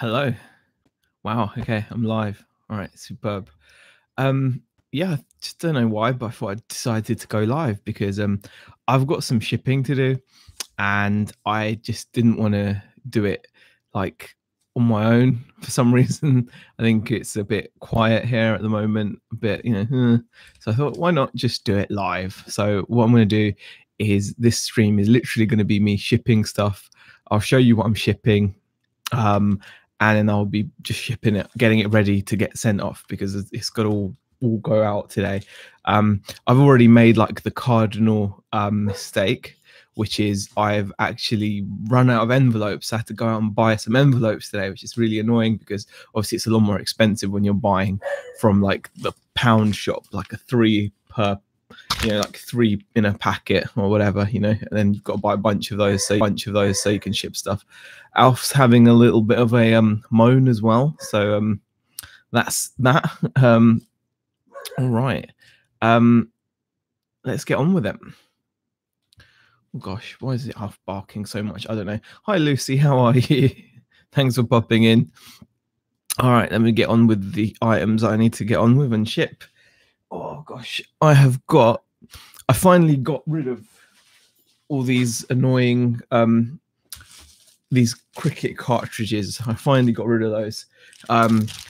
Hello. Wow. Okay, I'm live. All right, superb. Yeah, I just don't know why, but I thought I decided to go live because I've got some shipping to do, and I just didn't want to do it like on my own for some reason. I think it's a bit quiet here at the moment, a bit, So I thought, why not just do it live? So what I'm going to do is this stream is literally going to be me shipping stuff. I'll show you what I'm shipping. And then I'll be just shipping it, getting it ready to get sent off because it's got all go out today. I've already made like the cardinal mistake, which is I've actually run out of envelopes. I had to go out and buy some envelopes today, which is really annoying because obviously it's a lot more expensive when you're buying from like the pound shop, like a 3 per, like 3 in a packet or whatever, and then you've got to buy a bunch of those, so you can ship stuff. Alf's having a little bit of a moan as well, so that's that. All right, let's get on with it. Oh gosh, why is it Alf barking so much? I don't know. Hi Lucy, how are you? Thanks for popping in. All right, let me get on with the items I need to get on with and ship. Oh gosh, I finally got rid of all these annoying these cricket cartridges. I finally got rid of those.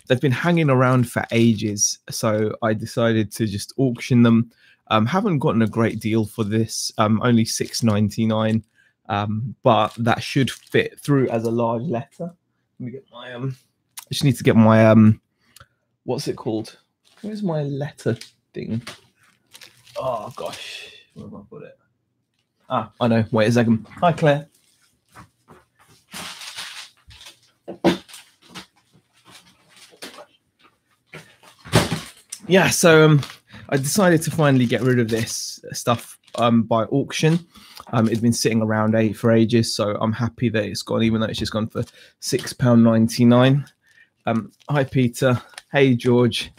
They've been hanging around for ages, so I decided to just auction them. Haven't gotten a great deal for this, only $6.99, but that should fit through as a large letter. Let me get my I just need to get my what's it called? Where's my letter thing? Oh gosh, where have I put it? Ah, I know. Wait a second. Hi Claire. Yeah, so I decided to finally get rid of this stuff by auction. It's been sitting around for ages, so I'm happy that it's gone, even though it's just gone for £6.99. Hi Peter. Hey George.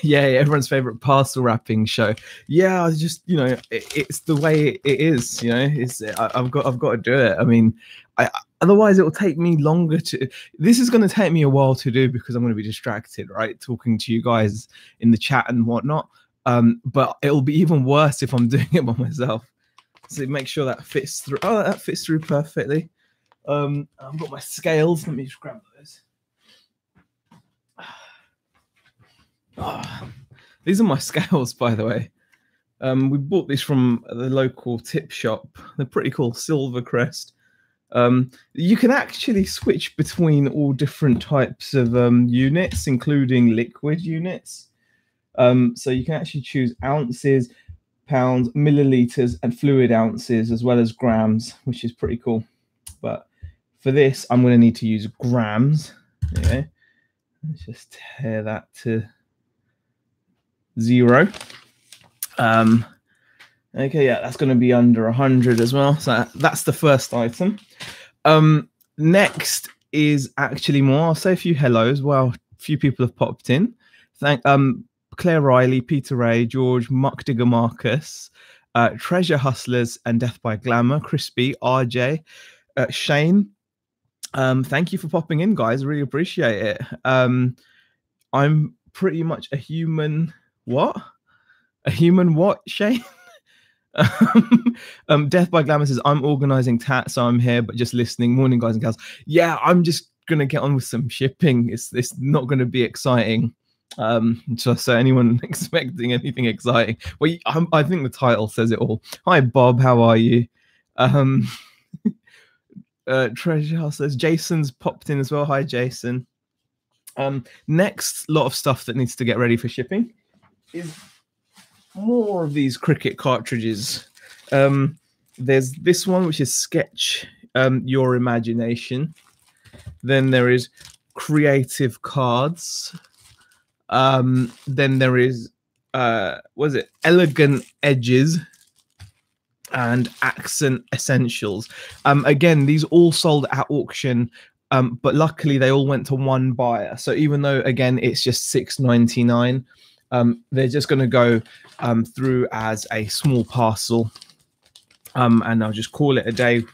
Yeah, everyone's favorite parcel wrapping show. Yeah, I just, it's the way it is. I've got to do it. I mean, otherwise it will take me longer to. This is going to take me a while to do because I'm going to be distracted, right, talking to you guys in the chat and whatnot. But it'll be even worse if I'm doing it by myself. So make sure that fits through. Oh, that fits through perfectly. I've got my scales. Let me just grab those. Oh, these are my scales, by the way. We bought these from the local tip shop. They're pretty cool, Silvercrest. You can actually switch between all different types of units, including liquid units. So you can actually choose ounces, pounds, milliliters, and fluid ounces, as well as grams, which is pretty cool. But for this, I'm going to need to use grams. Okay, let's just tear that to 0. Okay, yeah, that's going to be under 100 as well. So that's the first item. Next is actually more. I'll say a few hellos. Well, a few people have popped in. Thank Claire Riley, Peter Ray, George, Muck Digger Marcus, Treasure Hustlers, and Death by Glamour, Crispy, RJ, Shane. Thank you for popping in, guys. Really appreciate it. I'm pretty much a human. What? A human what, Shane? Death by Glamour says, I'm organizing tat, so I'm here, but just listening. Morning, guys and gals. Yeah, I'm just going to get on with some shipping. It's not going to be exciting. So anyone expecting anything exciting? Well, I think the title says it all. Hi, Bob. How are you? Treasure House says, Jason's popped in as well. Hi, Jason. Next lot of stuff that needs to get ready for shipping is more of these cricket cartridges. There's this one, which is Sketch Your Imagination. Then there is Creative Cards. Then there is what is it? Elegant Edges and Accent Essentials. Again, these all sold at auction. But luckily they all went to one buyer. So even though, again, it's just $6.99, they're just going to go through as a small parcel. And I'll just call it a day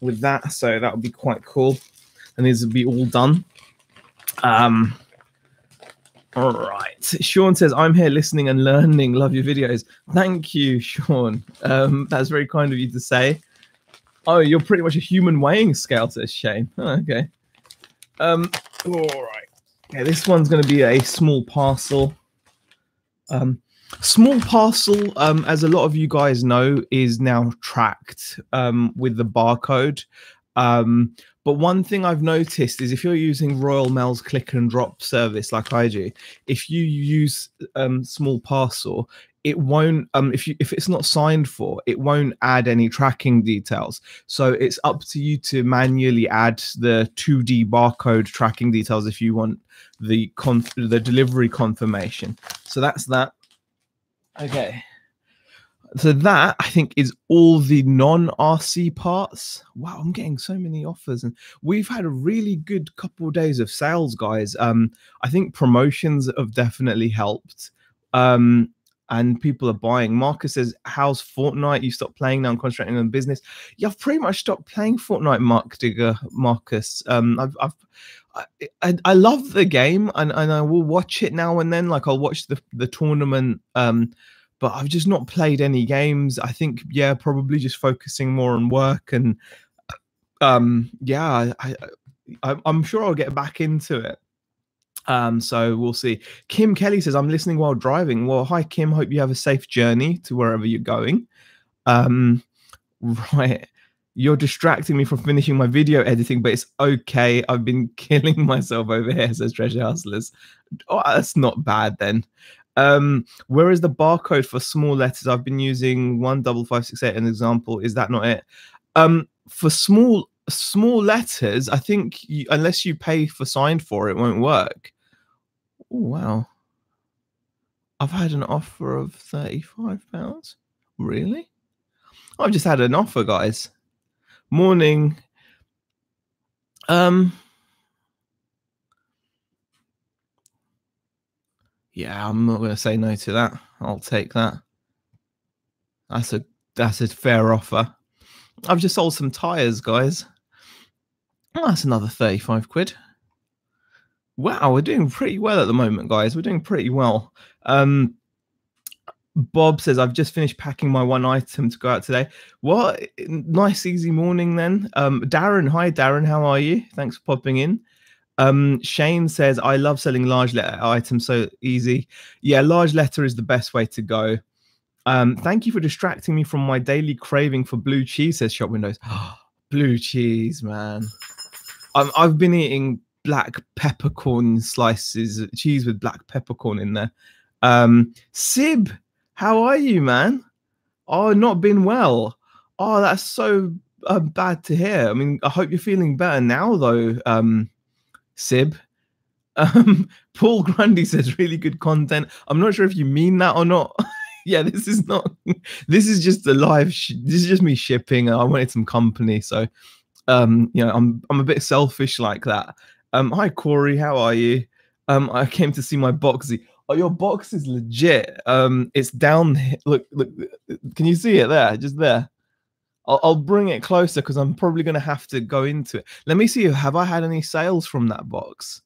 with that. So that would be quite cool. and these will be all done. All right. Sean says, I'm here listening and learning. Love your videos. Thank you, Sean. That's very kind of you to say. Oh, you're pretty much a human weighing scale, says Shane. Oh, okay. All right. Okay, this one's going to be a small parcel. Small parcel, as a lot of you guys know, is now tracked with the barcode. But one thing I've noticed is if you're using Royal Mail's click and drop service like I do, if you use small parcel, it won't if it's not signed for, it won't add any tracking details. So it's up to you to manually add the 2D barcode tracking details if you want the delivery confirmation. So that's that. Okay. So that, I think, is all the non-RC parts. Wow, I'm getting so many offers, and we've had a really good couple of days of sales, guys. I think promotions have definitely helped, and people are buying. Marcus says, "How's Fortnite? You stopped playing now? I'm concentrating on business." Yeah, I've pretty much stopped playing Fortnite, Marcus. I love the game, and I will watch it now and then. Like I'll watch the tournament. But I've just not played any games. I think, yeah, probably just focusing more on work. And yeah, I'm sure I'll get back into it. So we'll see. Kim Kelly says, I'm listening while driving. Well, hi, Kim. Hope you have a safe journey to wherever you're going. Right. You're distracting me from finishing my video editing, but it's okay. I've been killing myself over here, says Treasure Hustlers. Oh, that's not bad then. Where is the barcode for small letters? I've been using 15568 an example. Is that not it? For small letters, I think unless you pay for signed for, it won't work. Oh, wow. I've had an offer of £35. Really? I've just had an offer, guys. Morning. Yeah, I'm not going to say no to that. I'll take that. That's a fair offer. I've just sold some tires, guys. Oh, that's another 35 quid. Wow, we're doing pretty well at the moment, guys. We're doing pretty well. Bob says, I've just finished packing my one item to go out today. What? Nice, easy morning then. Darren, hi, Darren. How are you? Thanks for popping in. Shane says, I love selling large letter items, so easy. Yeah, large letter is the best way to go. Thank you for distracting me from my daily craving for blue cheese, says Shop Windows. Blue cheese, man. I've been eating black peppercorn slices, cheese with black peppercorn in there. Sib, how are you, man? Oh, not been well. Oh, that's so bad to hear. I mean, I hope you're feeling better now, though, Sib. Paul Grundy says, really good content. I'm not sure if you mean that or not. Yeah, this is not, this is just a live, this is just me shipping. I wanted some company. So, you know, I'm a bit selfish like that. Hi, Corey, how are you? I came to see my boxy. Oh, your box is legit. It's down here. Look, can you see it there? Just there. I'll bring it closer because I'm probably going to have to go into it. Let me see, have I had any sales from that box?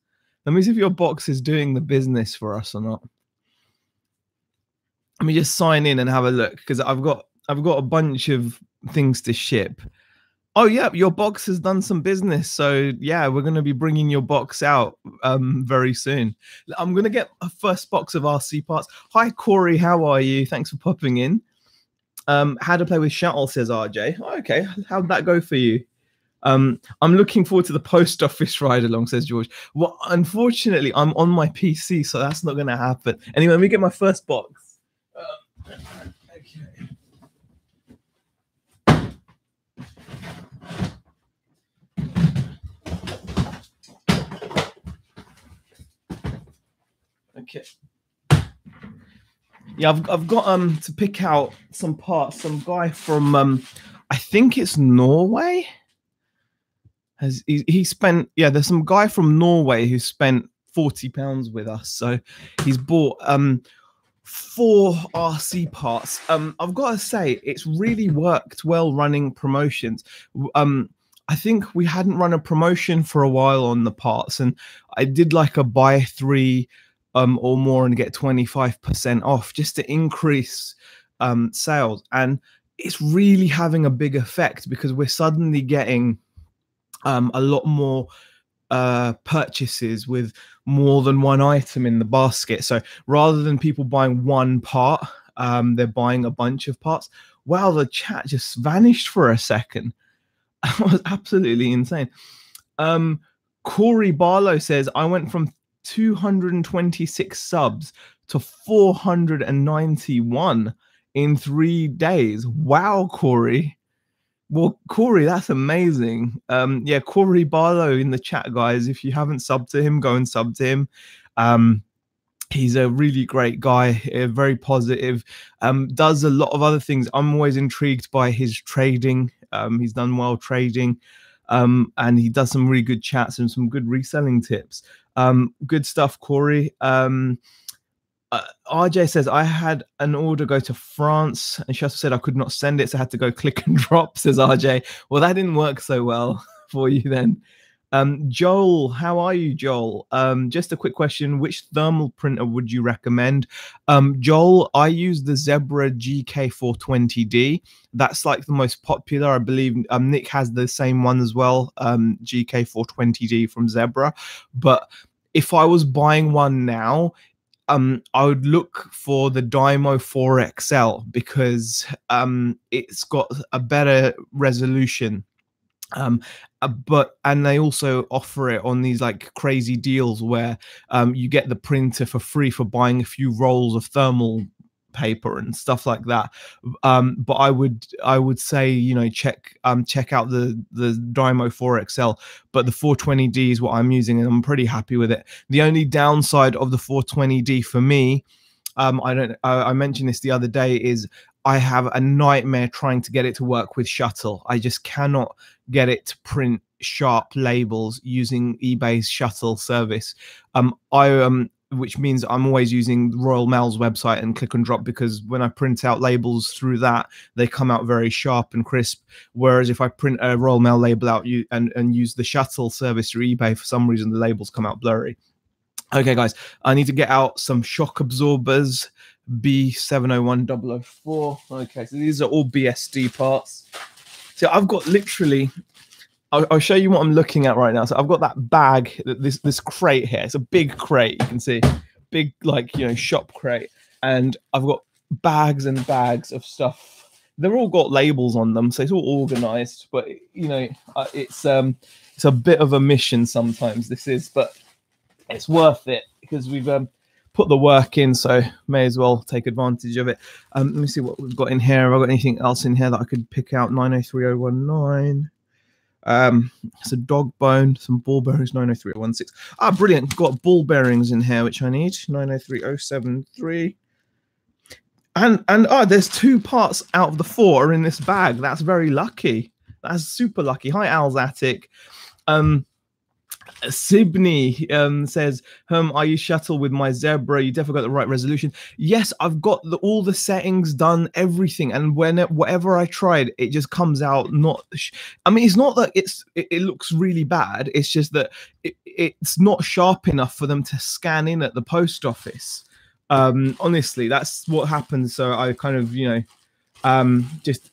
Let me see if your box is doing the business for us or not. Let me just sign in and have a look because I've got a bunch of things to ship. Oh yeah, your box has done some business. So yeah, we're going to be bringing your box out very soon. I'm going to get a first box of RC parts. Hi Corey, how are you? Thanks for popping in. How to play with shuttle, says RJ. Oh, okay, how'd that go for you? I'm looking forward to the post office ride along, says George. Well, unfortunately, I'm on my PC, so that's not going to happen. Anyway, let me get my first box. Okay. Yeah, I've got to pick out some parts. Some guy from I think it's Norway. He spent, yeah, there's some guy from Norway who spent £40 with us. So he's bought 4 RC parts. I've got to say, it's really worked well running promotions. I think we hadn't run a promotion for a while on the parts, and I did like a buy 3 or more and get 25% off just to increase sales. And it's really having a big effect because we're suddenly getting a lot more purchases with more than one item in the basket. So rather than people buying one part, they're buying a bunch of parts. Wow, the chat just vanished for a second. That was absolutely insane. Corey Barlow says, I went from 226 subs to 491 in 3 days. Wow, Corey. Well, Corey, that's amazing. Yeah, Corey Barlow in the chat, guys. If you haven't subbed to him, go and sub to him. He's a really great guy, very positive, does a lot of other things. I'm always intrigued by his trading. He's done well trading, and he does some really good chats and some good reselling tips. Good stuff, Corey. RJ says, I had an order go to France, and she also said I could not send it, so I had to go click and drop, says RJ. Well, that didn't work so well for you then. Joel, how are you, Joel? Just a quick question. Which thermal printer would you recommend? Joel, I use the Zebra GK420D. That's like the most popular, I believe. Nick has the same one as well, GK420D from Zebra. But if I was buying one now, I would look for the Dymo 4XL because it's got a better resolution. And they also offer it on these like crazy deals where you get the printer for free for buying a few rolls of thermal paper and stuff like that. But I would say, you know, check out the Dymo 4XL, but the 420D is what I'm using and I'm pretty happy with it. The only downside of the 420D for me, I mentioned this the other day, is I have a nightmare trying to get it to work with Shuttle. I just cannot get it to print sharp labels using eBay's Shuttle service. Which means I'm always using Royal Mail's website and click and drop, because when I print out labels through that, they come out very sharp and crisp. Whereas if I print a Royal Mail label out and use the Shuttle service through eBay, for some reason the labels come out blurry. Okay, guys, I need to get out some shock absorbers. B701004. Okay, so these are all BSD parts. So I've got literally, I'll show you what I'm looking at right now. So I've got that bag, this crate here. It's a big crate, you can see, big, like, you know, shop crate, and I've got bags and bags of stuff. They're all got labels on them, so it's all organized. But you know, it's a bit of a mission sometimes, this is, but it's worth it because we've put the work in, so may as well take advantage of it. Let me see what we've got in here. Have I got anything else in here that I could pick out? 903019. It's a dog bone, some ball bearings. 903016. Ah, brilliant. Got ball bearings in here, which I need. 903073. And there's 2 parts out of the 4 are in this bag. That's very lucky. That's super lucky. Hi, Al's Attic. Sibney says, I use Shuttle with my Zebra. You definitely got the right resolution. Yes, I've got all the settings done, everything, and whatever I tried, it just comes out not. I mean, it's not that it looks really bad. It's just that it's not sharp enough for them to scan in at the post office. Honestly, that's what happened. So I kind of, you know, just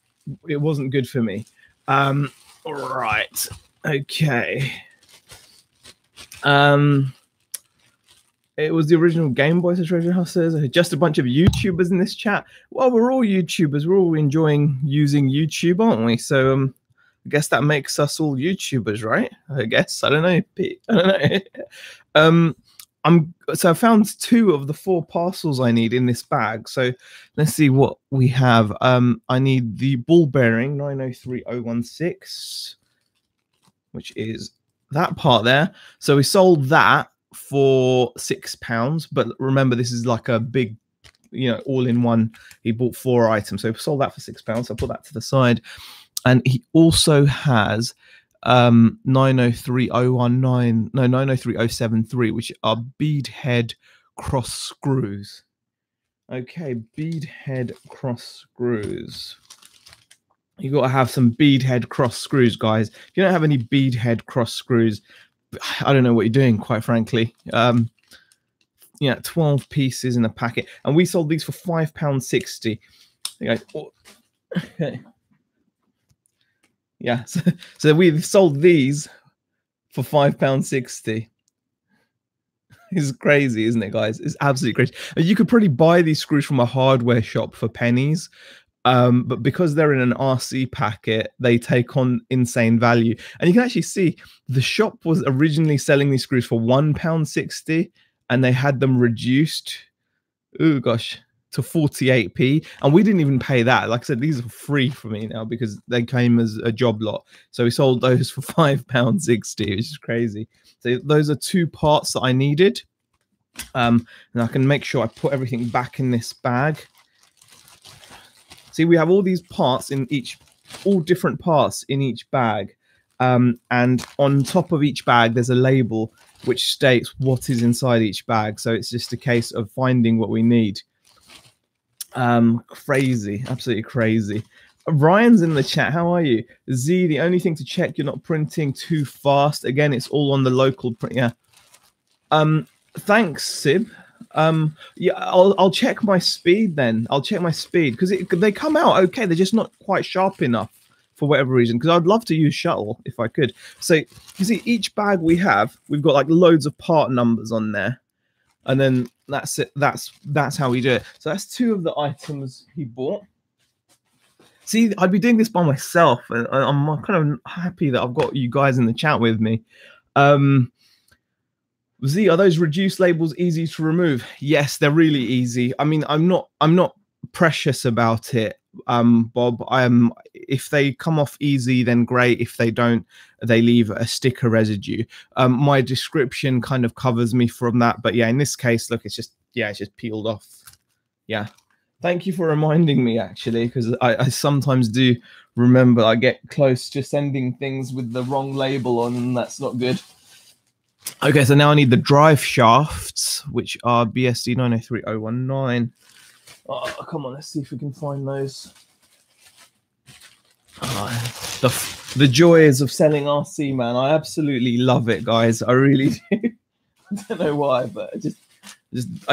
it wasn't good for me. All right, okay. It was the original Game Boy, says Treasure House says. Just a bunch of YouTubers in this chat. Well, we're all YouTubers. We're all enjoying using YouTube, aren't we? So I guess that makes us all YouTubers, right? I guess. I don't know, Pete. I don't know. So I found 2 of the 4 parcels I need in this bag. So let's see what we have. I need the ball bearing 903016, which is that part there. So we sold that for £6, but remember, this is like a big, you know, all in one. He bought 4 items, so we sold that for £6. So I'll put that to the side. And he also has 903073, which are bead head cross screws. Okay, bead head cross screws. You got to have some bead head cross screws, guys. If you don't have any bead head cross screws, I don't know what you're doing, quite frankly. Yeah, 12 pieces in a packet, and we sold these for £5.60. Okay. Yeah, so we've sold these for £5.60. It's crazy, isn't it, guys? It's absolutely crazy. You could probably buy these screws from a hardware shop for pennies, but because they're in an RC packet, they take on insane value. And you can actually see the shop was originally selling these screws for £1.60, and they had them reduced, oh gosh, to 48p, and we didn't even pay that. Like I said, these are free for me now because they came as a job lot. So we sold those for £5.60, which is crazy. So those are 2 parts that I needed. And I can make sure I put everything back in this bag. See, we have all these parts in each, all different parts in each bag. And on top of each bag, there's a label which states what is inside each bag. So it's just a case of finding what we need. Crazy, absolutely crazy. Ryan's in the chat. How are you? Z, the only thing to check, you're not printing too fast. Again, it's all on the local print. Yeah. Thanks, Sib. Yeah, I'll check my speed then. I'll check my speed because they come out okay. They're just not quite sharp enough for whatever reason. Because I'd love to use shuttle if I could. So you see, each bag we've got like loads of part numbers on there, and then that's it. That's how we do it. So that's 2 of the items he bought. See, I'd be doing this by myself, and I'm kind of happy that I've got you guys in the chat with me. Z, are those reduced labels easy to remove? Yes, they're really easy. I mean, I'm not precious about it, Bob. If they come off easy, then great. If they don't, they leave a sticker residue. My description kind of covers me from that. But yeah, in this case, look, it's just peeled off. Yeah. Thank you for reminding me, actually, because I sometimes do remember I get close to sending things with the wrong label on, and that's not good. Okay, so now I need the drive shafts, which are BSD 903019. Oh, come on, let's see if we can find those. Oh, the joys of selling RC, man. I absolutely love it, guys. I really do. I don't know why, but I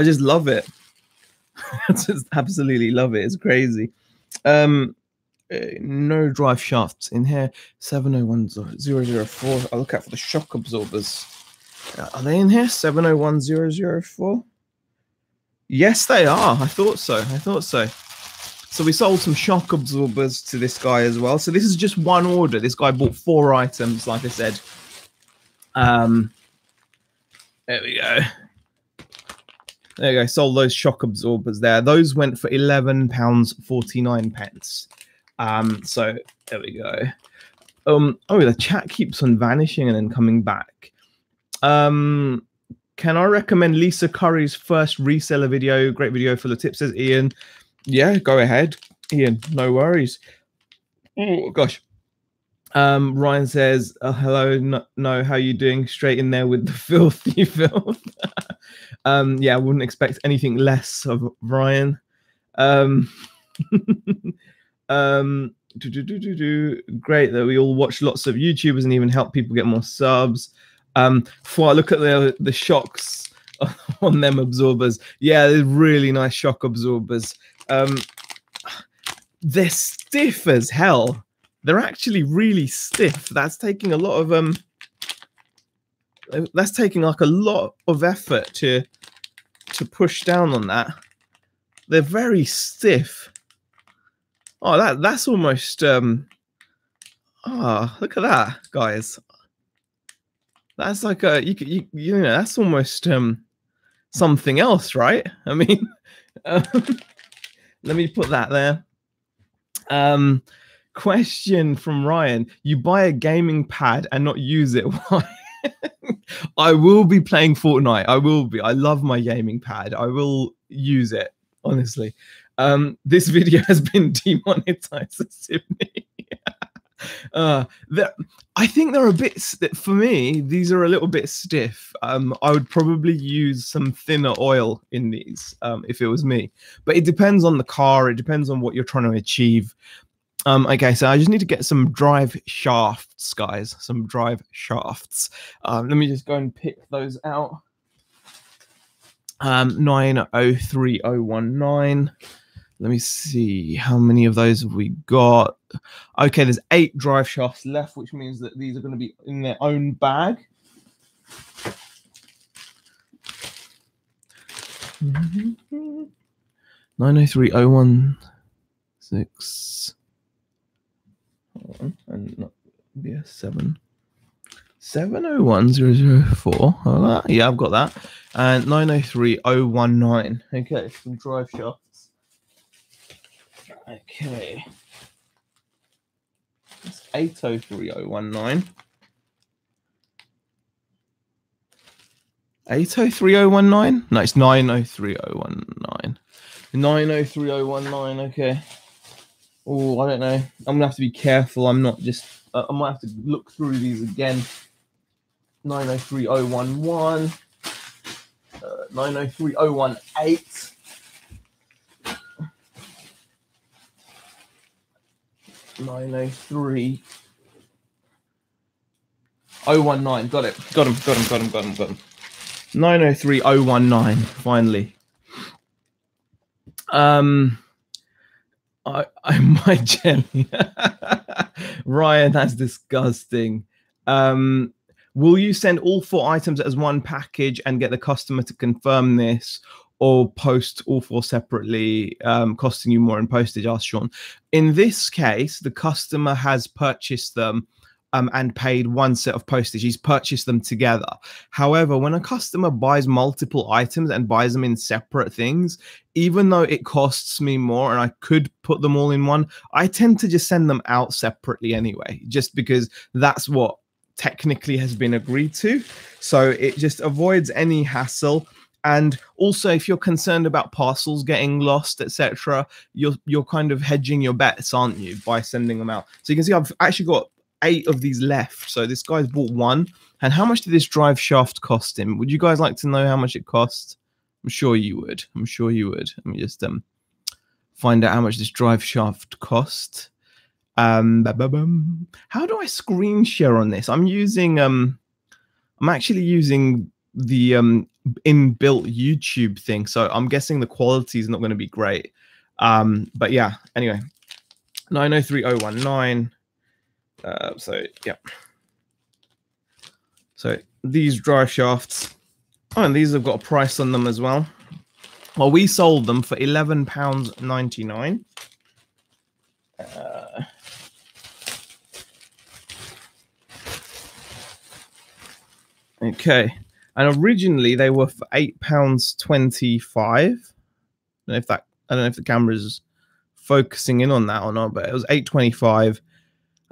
just love it. I just absolutely love it. It's crazy. No drive shafts in here. 701004. I'll look out for the shock absorbers. Are they in here? 701004. Yes, they are. I thought so. So we sold some shock absorbers to this guy as well. So this is just one order. This guy bought 4 items, like I said. There we go. There you go. Sold those shock absorbers there. Those went for £11.49. So there we go. Oh, the chat keeps on vanishing and then coming back. Can I recommend Lisa Curry's first reseller video? Great video full of tips, says Ian. Yeah, go ahead, Ian. No worries. Oh gosh. Ryan says, hello, no, how you doing? Straight in there with the filthy filth. Yeah, I wouldn't expect anything less of Ryan. Great that we all watch lots of YouTubers and even help people get more subs. Before I look at the shocks on them absorbers, yeah, they're really nice shock absorbers. They're stiff as hell. They're actually really stiff. That's taking a lot of that's taking like a lot of effort to push down on that. They're very stiff. Oh, that's almost look at that, guys. That's like a you know, that's almost something else, right? I mean, let me put that there. Question from Ryan: you buy a gaming pad and not use it? Why? I will be playing Fortnite. I will be. I love my gaming pad. I will use it, honestly. This video has been demonetized, Sydney. I think they're a bit, for me, these are a little bit stiff. I would probably use some thinner oil in these if it was me. But it depends on the car. It depends on what you're trying to achieve. Okay, so I just need to get some drive shafts, guys. Some drive shafts. Let me just go and pick those out. 903019. Let me see how many of those have we got. Okay, there's 8 drive shafts left, which means that these are going to be in their own bag. Mm-hmm. 903016. And not be a 7. 701004. Yeah, I've got that. And 903019. Okay, some drive shafts. Okay. It's 803019. 803019? No, it's 903019. 903019, okay. Oh, I don't know. I'm gonna have to be careful. I'm not just I might have to look through these again. 903011. 903018. 903019. Got it. Got him. 903019. Finally. I my jelly. Ryan, that's disgusting. Will you send all 4 items as one package and get the customer to confirm this, or post all 4 separately, costing you more in postage? Asked Sean. In this case, the customer has purchased them and paid one set of postage. He's purchased them together. However, when a customer buys multiple items and buys them in separate things, even though it costs me more and I could put them all in one, I tend to just send them out separately anyway, just because that's what technically has been agreed to. So it just avoids any hassle. And also, if you're concerned about parcels getting lost, etc., you're kind of hedging your bets, aren't you, by sending them out? So you can see I've actually got 8 of these left. So this guy's bought 1. And how much did this drive shaft cost him? Would you guys like to know how much it cost? I'm sure you would. I'm sure you would. Let me just find out how much this drive shaft cost. How do I screen share on this? I'm using I'm actually using the inbuilt YouTube thing, so I'm guessing the quality is not going to be great. But yeah, anyway, 903019. So yeah, so these drive shafts, and these have got a price on them as well. Well, we sold them for £11.99. Okay, and originally they were for £8.25. I don't know if the camera's focusing in on that or not, but it was £8.25.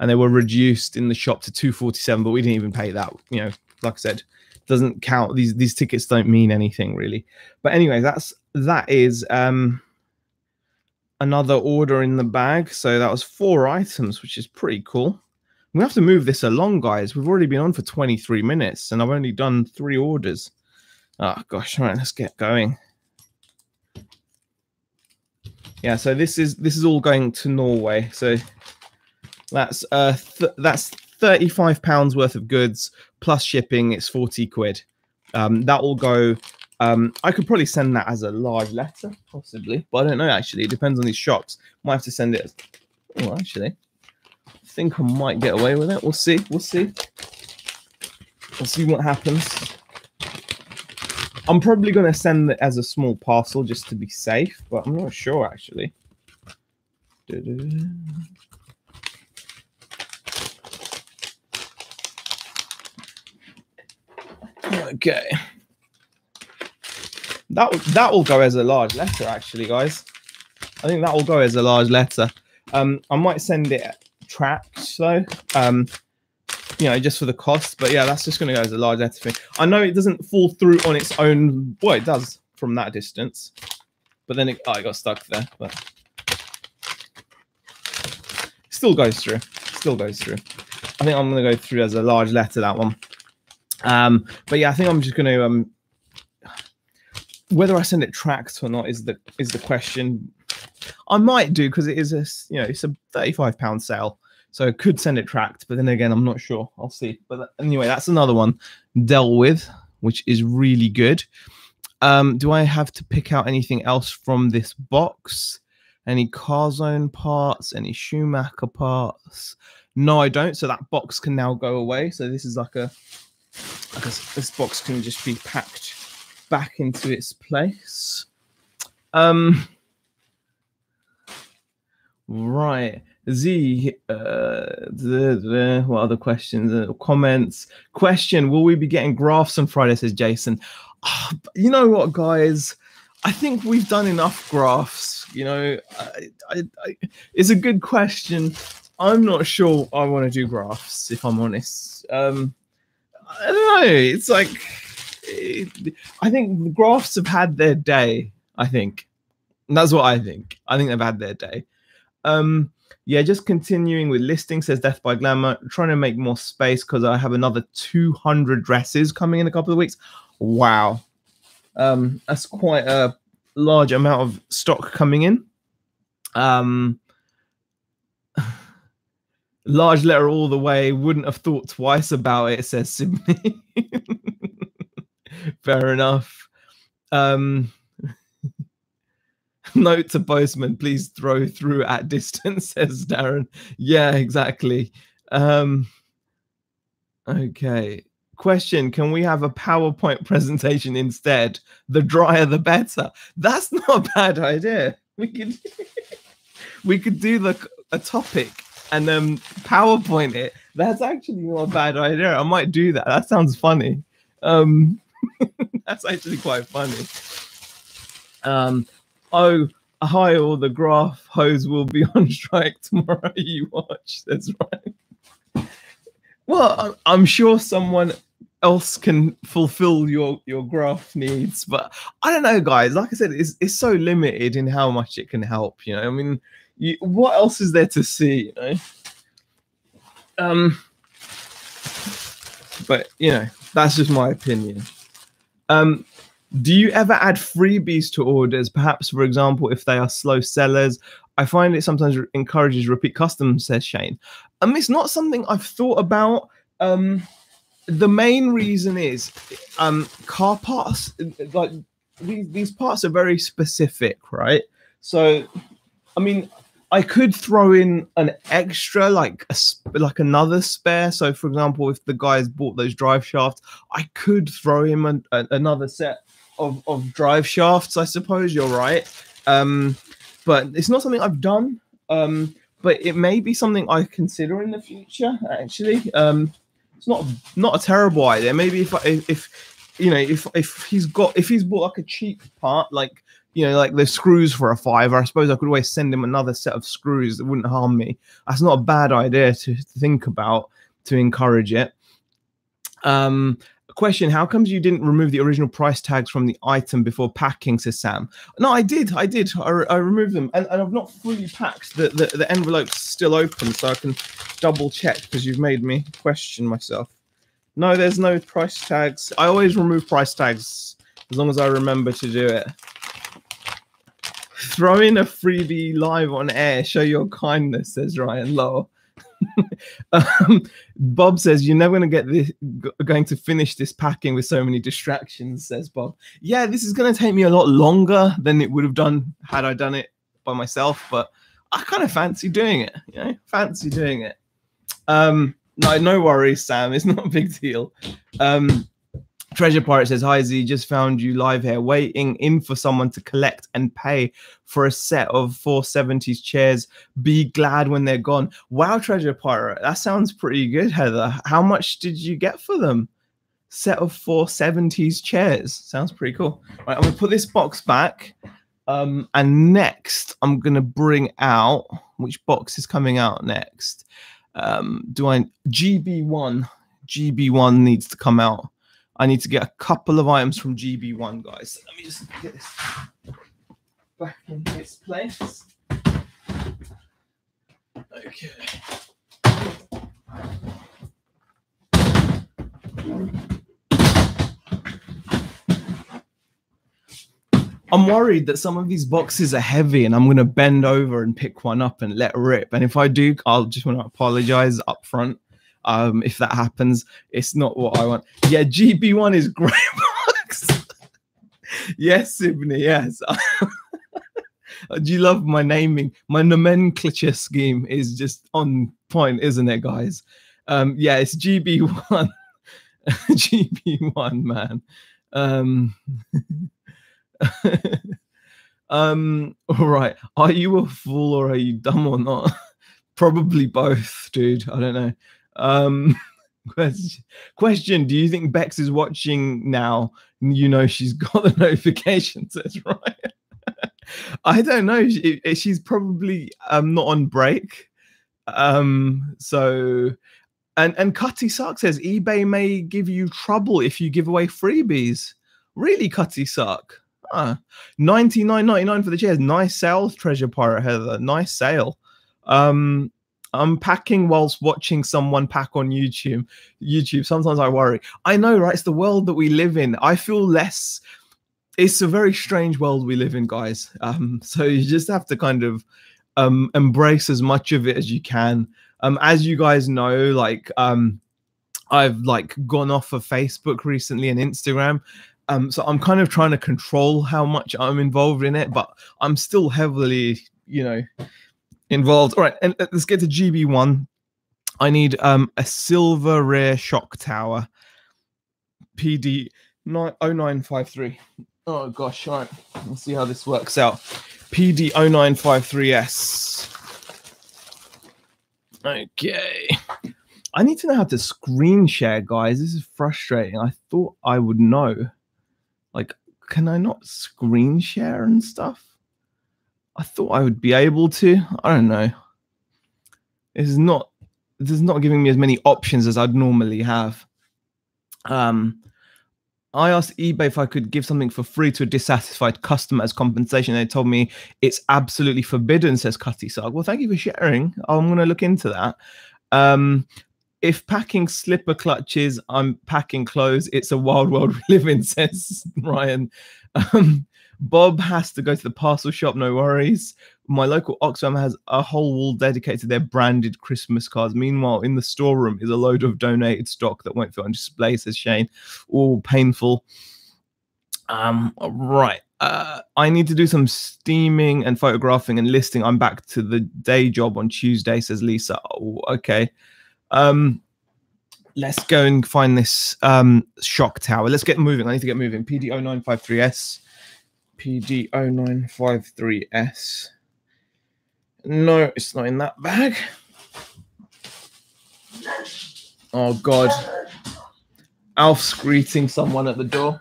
And they were reduced in the shop to £2.47, but we didn't even pay that. You know, like I said, doesn't count. These tickets don't mean anything really. But anyway, that is another order in the bag. So that was 4 items, which is pretty cool. We have to move this along, guys. We've already been on for 23 minutes, and I've only done 3 orders. Oh gosh, all right, let's get going. Yeah, so this is all going to Norway. So that's £35 worth of goods plus shipping. It's 40 quid. That will go. I could probably send that as a large letter, possibly, but I don't know. Actually, it depends on these shops. Might have to send it as. Oh, actually, I think I might get away with it. We'll see. We'll see. We'll see what happens. I'm probably going to send it as a small parcel just to be safe, but I'm not sure actually. Okay, that will go as a large letter, actually, guys. I think that will go as a large letter. I might send it tracked though, you know, just for the cost. But yeah, that's just going to go as a large letter for me. I know it doesn't fall through on its own. Well, it does from that distance, but then it got stuck there. But still goes through. Still goes through. I think I'm going to go through as a large letter, that one. But yeah, I think I'm just going to whether I send it tracked or not is the question. I might do because it is it's a £35 sale, so I could send it tracked. But then again, I'm not sure. I'll see. But anyway, that's another one dealt with, which is really good. Do I have to pick out anything else from this box? Any Carzone parts? Any Schumacher parts? No, I don't. So that box can now go away. So this is like this box can just be packed back into its place. Right. Z, what other questions? Comments. Question: will we be getting graphs on Friday? Says Jason. Oh, you know what, guys? I think we've done enough graphs. It's a good question. I'm not sure I want to do graphs, if I'm honest. I don't know. It's like I think the graphs have had their day. I think that's what I think. I think they've had their day. Yeah, just continuing with listing, says Death by Glamour. Trying to make more space because I have another 200 dresses coming in a couple of weeks. Wow. That's quite a large amount of stock coming in. Large letter all the way. Wouldn't have thought twice about it, says Sydney. Fair enough. Note to postman, please throw through at distance, says Darren. Yeah, exactly. Okay. Question: can we have a PowerPoint presentation instead? The drier the better. That's not a bad idea. We could do a topic and PowerPoint it. That's actually not a bad idea. I might do that. That sounds funny. That's actually quite funny. Oh, hi, all the graph hoes will be on strike tomorrow. You watch. That's right. Well, I'm sure someone else can fulfill your graph needs, but I don't know, guys. Like I said, it's so limited in how much it can help. I mean, what else is there to see? But that's just my opinion. Do you ever add freebies to orders? Perhaps, for example, if they are slow sellers. I find it sometimes encourages repeat customs, says Shane. It's not something I've thought about. The main reason is car parts, like these parts are very specific, right? So, I mean, I could throw in an extra, like another spare. So, for example, if the guys bought those drive shafts, I could throw him another set of drive shafts. I suppose you're right. But it's not something I've done. But it may be something I consider in the future. Actually, it's not a terrible idea. Maybe if he's bought like a cheap part, like the screws for a £5, I suppose I could always send him another set of screws that wouldn't harm me. That's not a bad idea to think about to encourage it. Question: how comes you didn't remove the original price tags from the item before packing, says Sam? No, I did. I removed them, and I've not fully packed. The envelope's still open, so I can double check, because you've made me question myself. No, there's no price tags. I always remove price tags as long as I remember to do it. Throw in a freebie live on air. Show your kindness, says Ryan Lowe. Bob says you're never going to finish this packing with so many distractions, says Bob. Yeah, this is going to take me a lot longer than it would have done had I done it by myself, but I kind of fancy doing it. Fancy doing it. No worries, Sam. It's not a big deal. Treasure Pirate says, hi Z, just found you live here, waiting in for someone to collect and pay for a set of 470s chairs. Be glad when they're gone. Wow, Treasure Pirate, that sounds pretty good, Heather. How much did you get for them? Set of 470s chairs. Sounds pretty cool. All right, I'm gonna put this box back. And next I'm gonna bring out, which box is coming out next? GB1 needs to come out. I need to get a couple of items from GB1, guys. So let me just get this back in its place. Okay. I'm worried that some of these boxes are heavy and I'm going to bend over and pick one up and let rip. And if I do, I'll just want to apologize up front. If that happens, it's not what I want. Yeah, GB1 is great box. Yes, Sibney, yes. Do you love my naming? My nomenclature scheme is just on point, isn't it, guys? Yeah, it's GB1. GB1, man. All right. Are you a fool or are you dumb or not? Probably both, dude. I don't know. Question: do you think Bex is watching now? You know she's got the notifications, that's right. I don't know. She's probably not on break. So and Cutty Suck says eBay may give you trouble if you give away freebies. Really, Cutty Suck? $99.99 for the chairs. Nice sale, Treasure Pirate Heather. Nice sale. I'm packing whilst watching someone pack on YouTube. Sometimes I worry. I know, right? It's the world that we live in. I feel less. It's a very strange world we live in, guys. So you just have to kind of embrace as much of it as you can. As you guys know, like I've like gone off of Facebook recently and Instagram. So I'm kind of trying to control how much I'm involved in it, but I'm still heavily, involved. All right, and let's get to GB1. I need a silver rare shock tower. PD 0953. Oh gosh, all right. Let's see how this works out. PD 0953S. Okay. I need to know how to screen share, guys. This is frustrating. I thought I would know. Like, can I not screen share and stuff? I thought I would be able to. I don't know. This is not giving me as many options as I'd normally have. I asked eBay if I could give something for free to a dissatisfied customer as compensation. They told me it's absolutely forbidden, says Cutty Sarg. Well, thank you for sharing. I'm going to look into that. If packing slipper clutches, I'm packing clothes. It's a wild world we live in, says Ryan. Bob has to go to the parcel shop, no worries. My local Oxfam has a whole wall dedicated to their branded Christmas cards. Meanwhile, in the storeroom is a load of donated stock that won't fit on display, says Shane. All painful. Right. I need to do some steaming and photographing and listing. I'm back to the day job on Tuesday, says Lisa. Oh, okay. Let's go and find this shock tower. Let's get moving. I need to get moving. PD 0953S. PD 0953S. No, it's not in that bag. Oh God. Alf's greeting someone at the door.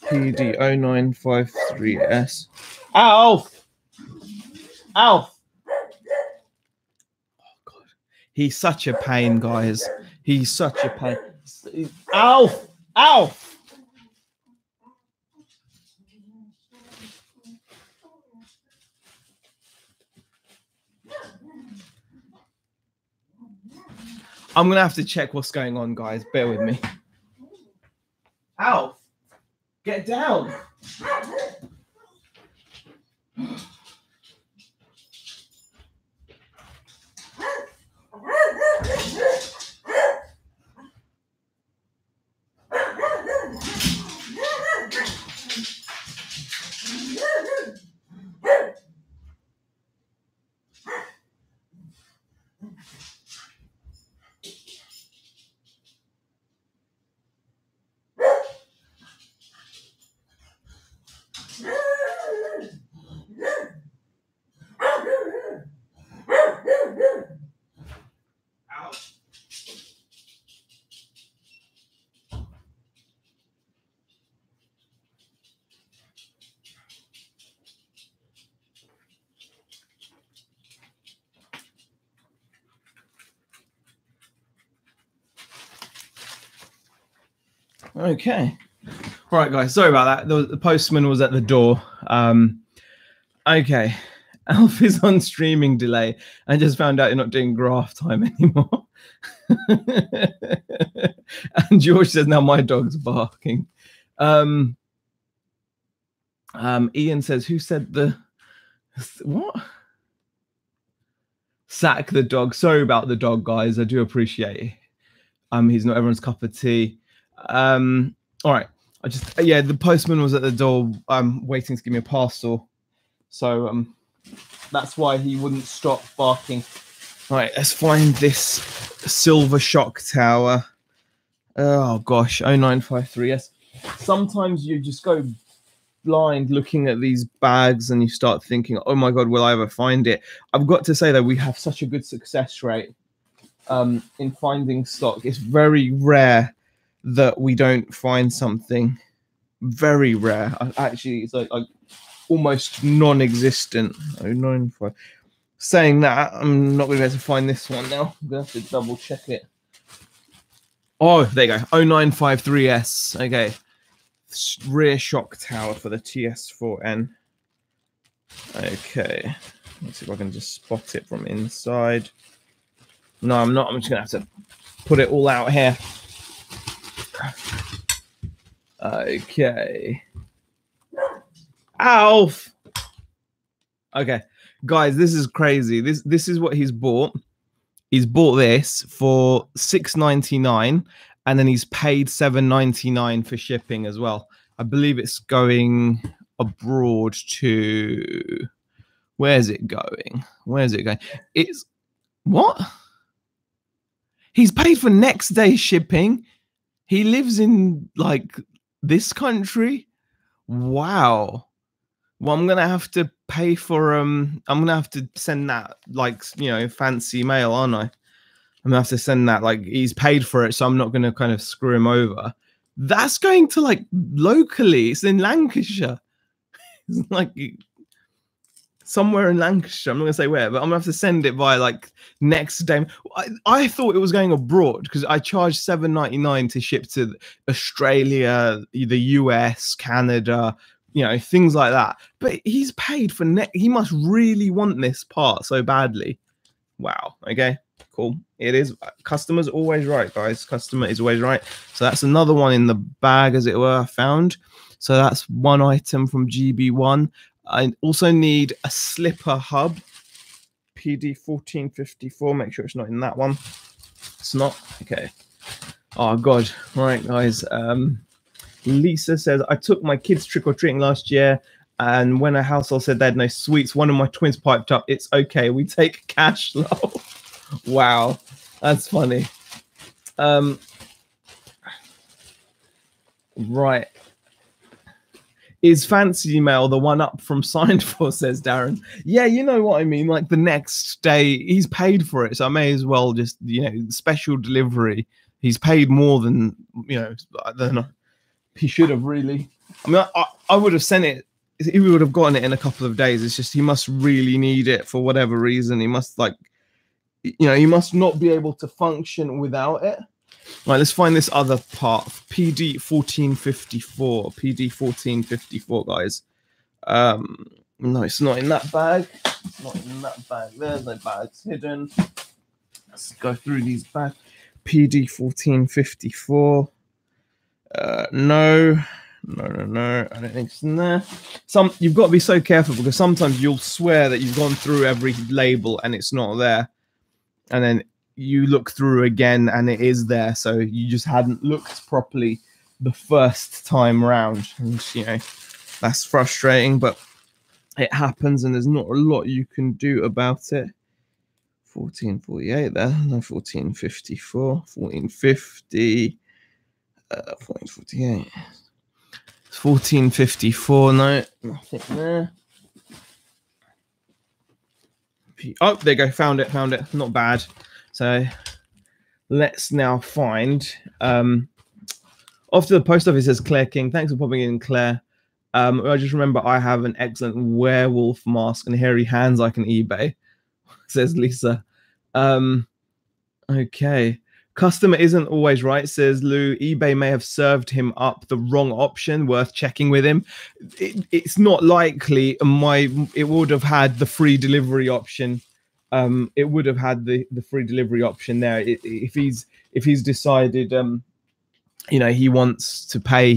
PD 0953S. Alf! Alf! Oh God. He's such a pain, guys. He's such a pain. Alf! Alf! I'm going to have to check what's going on, guys. Bear with me. Alf, get down. Okay. All right, guys. Sorry about that. The postman was at the door. Okay. Alf is on streaming delay. I just found out you're not doing graph time anymore. And George says, now my dog's barking. Um, Ian says, who said the what? Sack the dog. Sorry about the dog, guys. I do appreciate it. He's not everyone's cup of tea. All right. Yeah, the postman was at the door waiting to give me a parcel. So that's why he wouldn't stop barking. All right, let's find this silver shock tower. Oh gosh, 0953S. Sometimes you just go blind looking at these bags and you start thinking, oh my god, will I ever find it? I've got to say that we have such a good success rate in finding stock. It's very rare that we don't find something. Very rare. Actually, it's like almost non-existent. 095. Saying that, I'm not going to be able to find this one now. I'm going to have to double check it. Oh, there you go. 0953S. Okay. Rear shock tower for the TS4N. Okay. Let's see if I can just spot it from inside. No, I'm not. I'm just going to have to put it all out here. Okay. Alf. Okay. Guys, this is crazy. This is what he's bought. He's bought this for $6.99 and then he's paid $7.99 for shipping as well. I believe it's going abroad to, where's it going? Where's it going? It's what? He's paid for next day shipping. He lives in like this country. Wow. Well, I'm gonna have to pay for I'm gonna have to send that like, you know, fancy mail, aren't I? I'm gonna have to send that, like, he's paid for it, so I'm not gonna kind of screw him over. That's going to like locally, it's in Lancashire. It's like somewhere in Lancashire. I'm not gonna say where, but I'm gonna have to send it via like next day. I thought it was going abroad because I charged $7.99 to ship to Australia, the US, Canada, you know, things like that. But he's paid for he must really want this part so badly. Wow. Okay, cool. It is. Customer's always right, guys. Customer is always right. So that's another one in the bag, as it were, I found. So that's one item from GB1. I also need a slipper hub, PD1454. Make sure it's not in that one. It's not. Okay. Oh, God. Right, guys. Lisa says, I took my kids trick-or-treating last year, and when a household said they had no sweets, one of my twins piped up, it's okay, we take cash. Wow, that's funny. Right. Is fancy mail the one up from signed for, says Darren. Yeah, you know what I mean, like the next day, he's paid for it, so I may as well just, you know, special delivery. He's paid more than, you know, I don't know. He should have really. I mean, I would have sent it. He would have gotten it in a couple of days. It's just he must really need it for whatever reason. He must, like, you know, he must not be able to function without it. Right, let's find this other part. PD1454. PD1454, guys. No, it's not in that bag. It's not in that bag. There's no bags hidden. Let's go through these bags. PD1454. No, I don't think it's in there. You've got to be so careful because sometimes you'll swear that you've gone through every label and it's not there, and then you look through again and it is there, so you just hadn't looked properly the first time round, and you know, that's frustrating, but it happens and there's not a lot you can do about it. 1448 there, no, 1454, 1450. 1448. It's 1454. No, nothing there. Oh, there you go. Found it. Found it. Not bad. So let's now find. Off to the post office, says Claire King. Thanks for popping in, Claire. I just remember I have an excellent werewolf mask and hairy hands I can eBay, says Lisa. Okay. Customer isn't always right, says Lou. eBay may have served him up the wrong option. Worth checking with him. It's not likely. It would have had the free delivery option. It would have had the free delivery option there if he's decided you know, he wants to pay.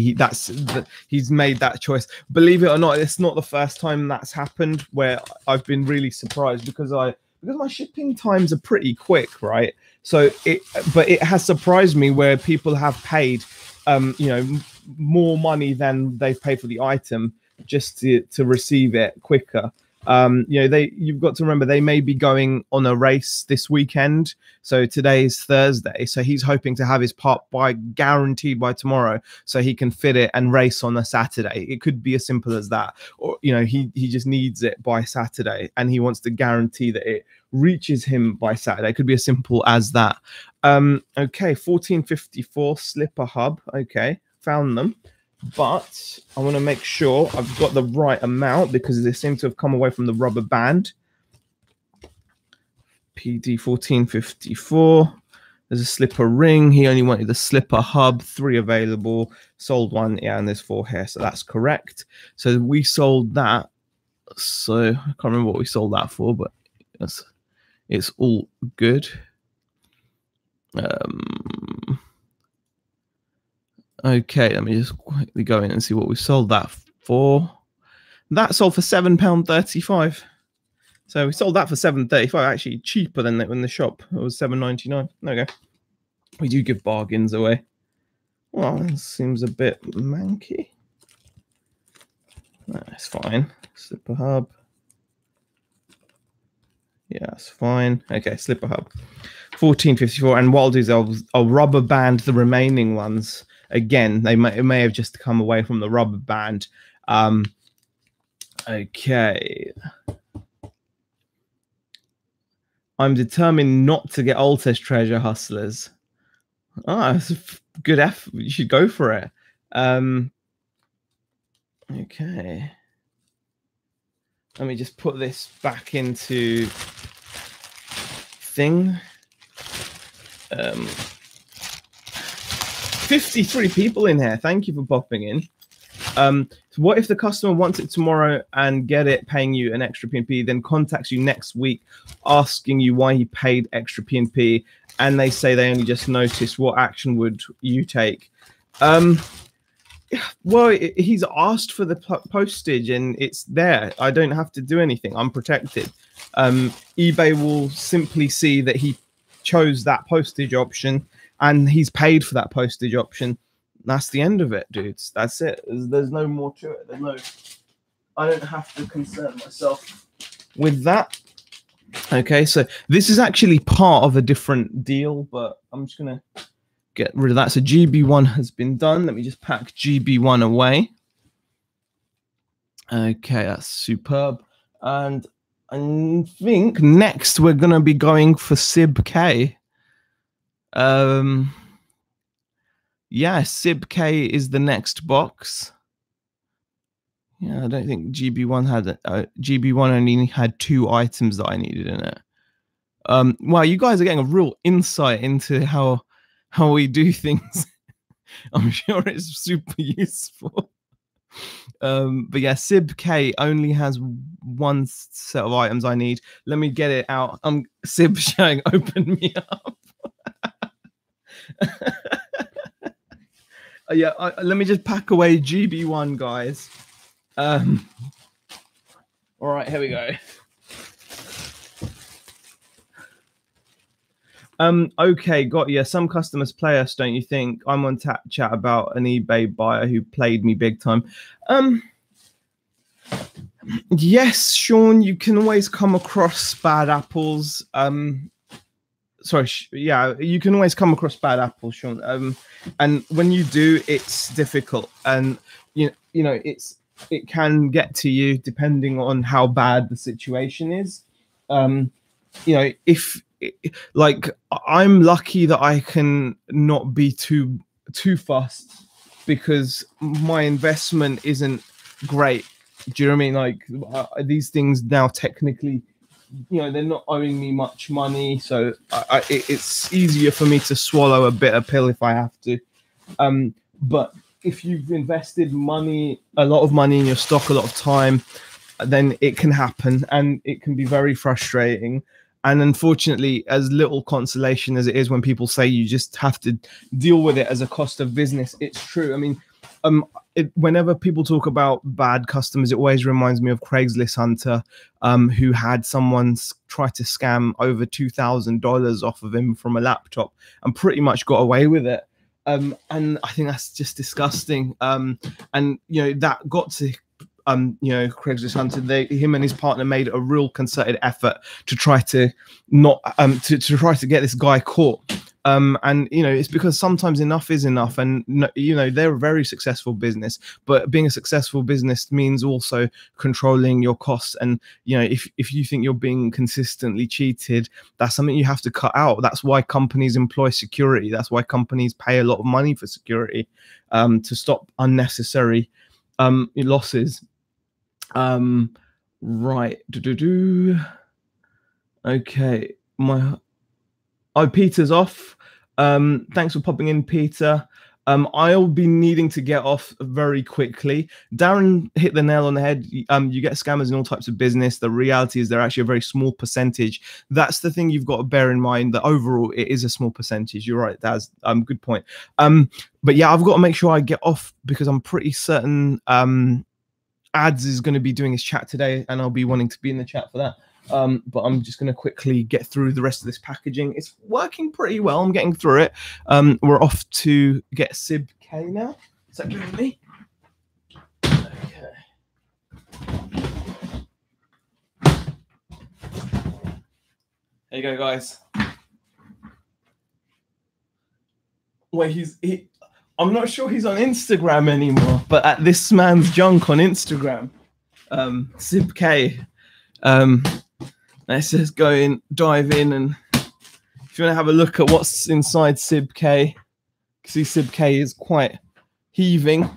He's made that choice. Believe it or not, it's not the first time that's happened where I've been really surprised, because my shipping times are pretty quick, right? So but it has surprised me where people have paid you know, more money than they've paid for the item just to receive it quicker. You know, you've got to remember, they may be going on a race this weekend. So today is Thursday, so he's hoping to have his part guaranteed by tomorrow, so he can fit it and race on a Saturday. It could be as simple as that, or you know, he just needs it by Saturday, and he wants to guarantee that it reaches him by Saturday. It could be as simple as that. Okay, 1454 slipper hub. Okay, found them. But I want to make sure I've got the right amount, because they seem to have come away from the rubber band. PD 1454. There's a slipper ring. He only wanted the slipper hub. 3 available. Sold 1. Yeah, and there's 4 here. So that's correct. So we sold that. So I can't remember what we sold that for, but it's all good. Okay, let me just quickly go in and see what we sold that for. That sold for £7.35. So we sold that for £7.35, actually cheaper than in the shop. It was £7.99. Okay. We do give bargains away. Well, that seems a bit manky. That's fine. Slipper hub. Yeah, that's fine. Okay, slipper hub. 1454. And what I'll do is I'll rubber band the remaining ones. Again, it may have just come away from the rubber band. Okay. I'm determined not to get Altus treasure hustlers. Oh, that's a good effort. You should go for it. Okay. Let me just put this back into thing. 53 people in here. Thank you for popping in. So what if the customer wants it tomorrow and get it paying you an extra PNP, then contacts you next week asking you why he paid extra PNP, and they say they only just noticed? What action would you take? Well, he's asked for the postage and it's there. I don't have to do anything. I'm protected. eBay will simply see that he chose that postage option and he's paid for that postage option. That's the end of it, dudes. That's it. There's no more to it. I don't have to concern myself with that. Okay, so this is actually part of a different deal, but I'm just going to get rid of that. So GB1 has been done. Let me just pack GB1 away. Okay, that's superb. And I think next we're going to be going for Sib K. Yeah, Sib K is the next box. Yeah, I don't think GB1 had GB1 only had 2 items that I needed in it. Wow, you guys are getting a real insight into how we do things. I'm sure it's super useful. But yeah, Sib K only has 1 set of items I need. Let me get it out. Sib showing open me up. Yeah, let me just pack away GB1, guys. All right, here we go. Okay, got you. Some customers play us, don't you think? I'm on chat about an eBay buyer who played me big time. Yes, Sean, you can always come across bad apples. Sorry, yeah, you can always come across bad apples, Sean. And when you do, it's difficult, and you know it can get to you depending on how bad the situation is. You know, like I'm lucky that I can not be too fussed because my investment isn't great. Do you know what I mean? Like these things now technically, you know, they're not owing me much money, so it's easier for me to swallow a bitter pill if I have to. But if you've invested a lot of money in your stock, a lot of time, then it can happen and it can be very frustrating. And unfortunately, as little consolation as it is when people say you just have to deal with it as a cost of business, it's true. I mean, whenever people talk about bad customers, it always reminds me of Craigslist Hunter, who had someone try to scam over $2,000 off of him from a laptop and pretty much got away with it. And I think that's just disgusting. And that got to Craigslist Hunter. Him and his partner made a real concerted effort to try to not to try to get this guy caught. And it's because sometimes enough is enough, and they're a very successful business, but being a successful business means also controlling your costs. And if you think you're being consistently cheated, that's something you have to cut out. That's why companies employ security. That's why companies pay a lot of money for security, to stop unnecessary losses. Right. Okay. Peter's off. Thanks for popping in, Peter. I'll be needing to get off very quickly. Darren hit the nail on the head. You get scammers in all types of business. The reality is they're actually a very small percentage. That's the thing you've got to bear in mind, that overall it is a small percentage. You're right, Daz. Good point. But yeah, I've got to make sure I get off because I'm pretty certain Ads is going to be doing his chat today, and I'll be wanting to be in the chat for that. But I'm just going to quickly get through the rest of this packaging. It's working pretty well. I'm getting through it. We're off to get Sib K now. Is that good with me? Okay. There you go, guys. Wait, I'm not sure he's on Instagram anymore, but at this man's junk on Instagram, Sib K. Let's just dive in, and if you want to have a look at what's inside Sib K, see Sib K is quite heaving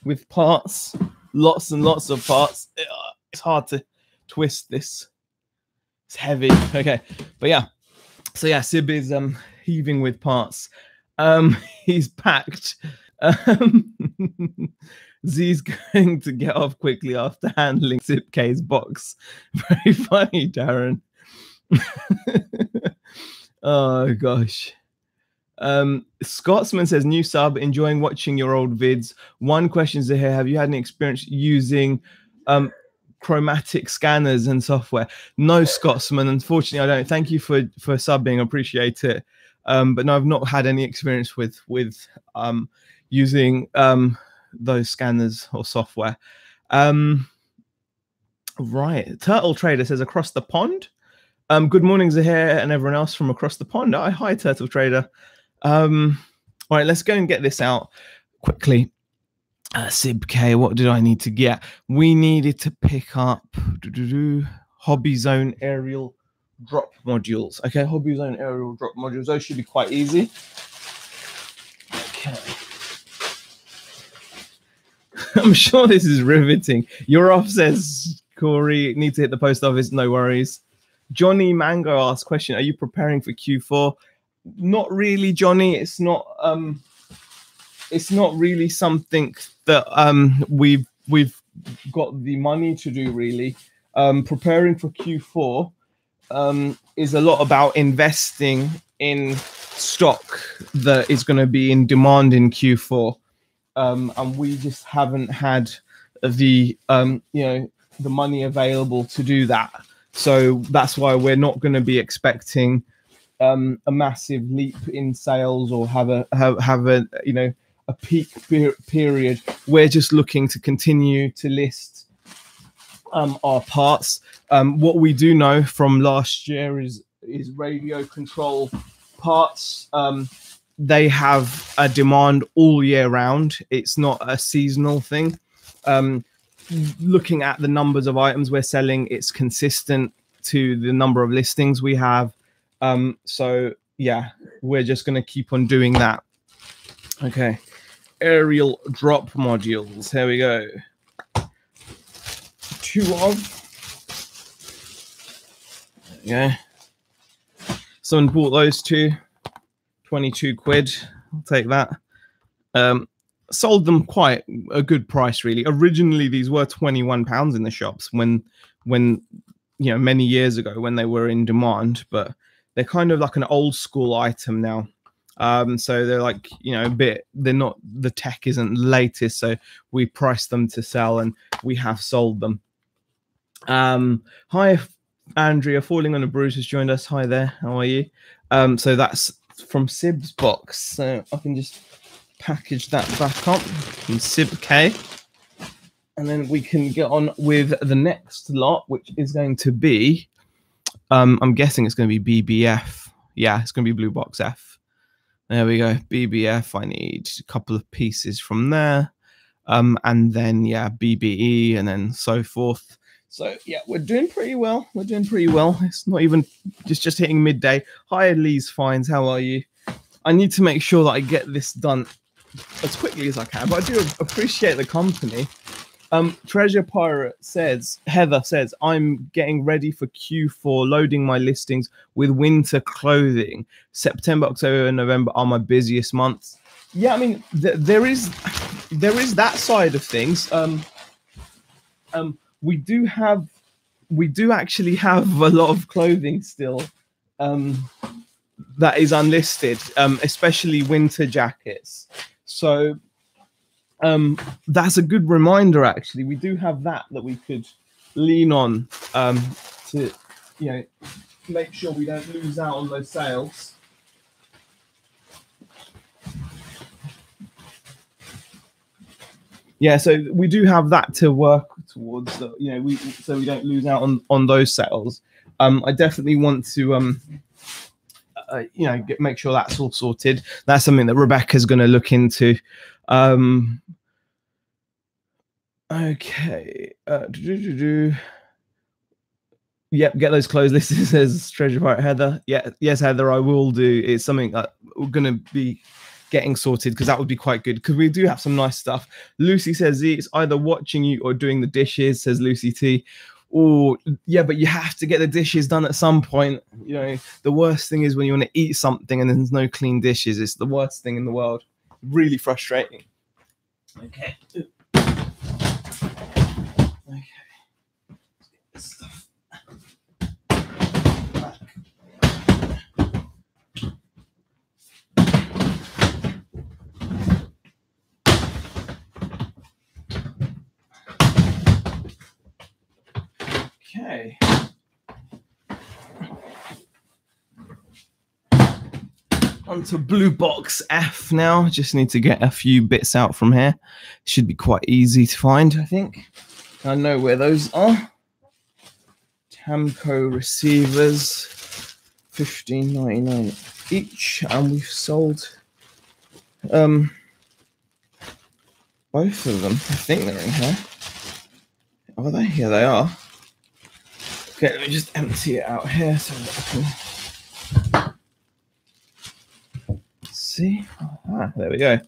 with parts, lots and lots of parts. It's hard to twist this. It's heavy. Okay, but yeah. So yeah, Sib is heaving with parts. He's packed. Z's going to get off quickly after handling Sib K's box. Very funny, Darren. Oh gosh. Scotsman says, new sub, enjoying watching your old vids. One question here: have you had any experience using chromatic scanners and software? No, Scotsman, unfortunately I don't. Thank you for subbing, appreciate it. But no, I've not had any experience with using those scanners or software. Right, Turtle Trader says, across the pond. Good morning, Zahir, and everyone else from across the pond. Oh, hi, Turtle Trader. All right, let's go and get this out quickly. Sib K, what did I need to get? We needed to pick up Hobby Zone aerial drop modules. Okay, Hobby Zone aerial drop modules. Those should be quite easy. Okay. I'm sure this is riveting. You're off, says Corey. Need to hit the post office. No worries. Johnny Mango asks question: are you preparing for Q4? Not really, Johnny. It's not really something that we've got the money to do, really. Preparing for Q4 is a lot about investing in stock that is going to be in demand in Q4. And we just haven't had the the money available to do that. So that's why we're not going to be expecting a massive leap in sales or have a peak period. We're just looking to continue to list our parts. What we do know from last year is radio control parts. They have a demand all year round. It's not a seasonal thing. Looking at the numbers of items we're selling, it's consistent to the number of listings we have. So yeah, we're just going to keep on doing that. Okay, aerial drop modules. Here we go. 2 of. Yeah. Someone bought those 2. 22 quid. I'll take that. Sold them quite a good price, really. Originally, these were £21 in the shops when you know, many years ago when they were in demand, but they're kind of like an old school item now. So they're like, you know, a bit, they're not, the tech isn't latest. So we price them to sell, and we have sold them. Hi, Andrea, Falling on a Bruise has joined us. Hi there. How are you? So that's from Sib's box. So I can just package that back up from Sib K. And then we can get on with the next lot, which is going to be, I'm guessing it's going to be BBF. Yeah, it's going to be Blue Box F. There we go. BBF. I need a couple of pieces from there. And then, yeah, BBE and then so forth. So, yeah, we're doing pretty well. We're doing pretty well. It's not even just hitting midday. Hi, Lee's Finds. How are you? I need to make sure that I get this done as quickly as I can, but I do appreciate the company. Treasure Pirate says, Heather says, I'm getting ready for Q4, loading my listings with winter clothing. September, October, and November are my busiest months. Yeah, I mean, there is that side of things. We do actually have a lot of clothing still that is unlisted, especially winter jackets. So that's a good reminder, actually. We do have that we could lean on to, you know, make sure we don't lose out on those sales. Yeah, so we do have that to work towards, you know, so we don't lose out on those sales. I definitely want to you know, make sure that's all sorted. That's something that Rebecca's going to look into. Okay. Yep, get those closed lists, says Treasure Pirate Heather. Yeah, yes, Heather, I will do. It's something that we're going to be getting sorted, because that would be quite good, because we do have some nice stuff. Lucy says, it's either watching you or doing the dishes, says Lucy T. Oh, yeah, but you have to get the dishes done at some point. You know, the worst thing is when you want to eat something and there's no clean dishes. It's the worst thing in the world. Really frustrating. Okay. Okay. Stuff. Okay. On to Blue Box F now. Just need to get a few bits out from here. Should be quite easy to find, I think. I know where those are. Tamco receivers, $15.99 each, and we've sold both of them. I think they're in here. Are they? Yeah, they are. Okay, let me just empty it out here so that I can see. Ah, there we go.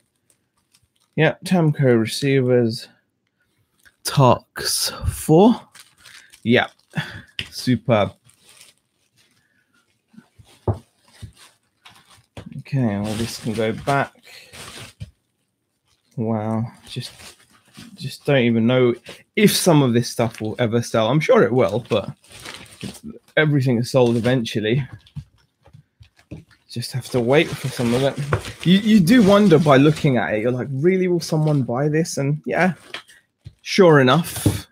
Yeah, Tamco receivers, Tarks 4. Yeah, superb. Okay, all this can go back. Wow, just don't even know if some of this stuff will ever sell. I'm sure it will, but everything is sold eventually. Just have to wait for some of it. You do wonder by looking at it. You're like, really, will someone buy this? And yeah, sure enough,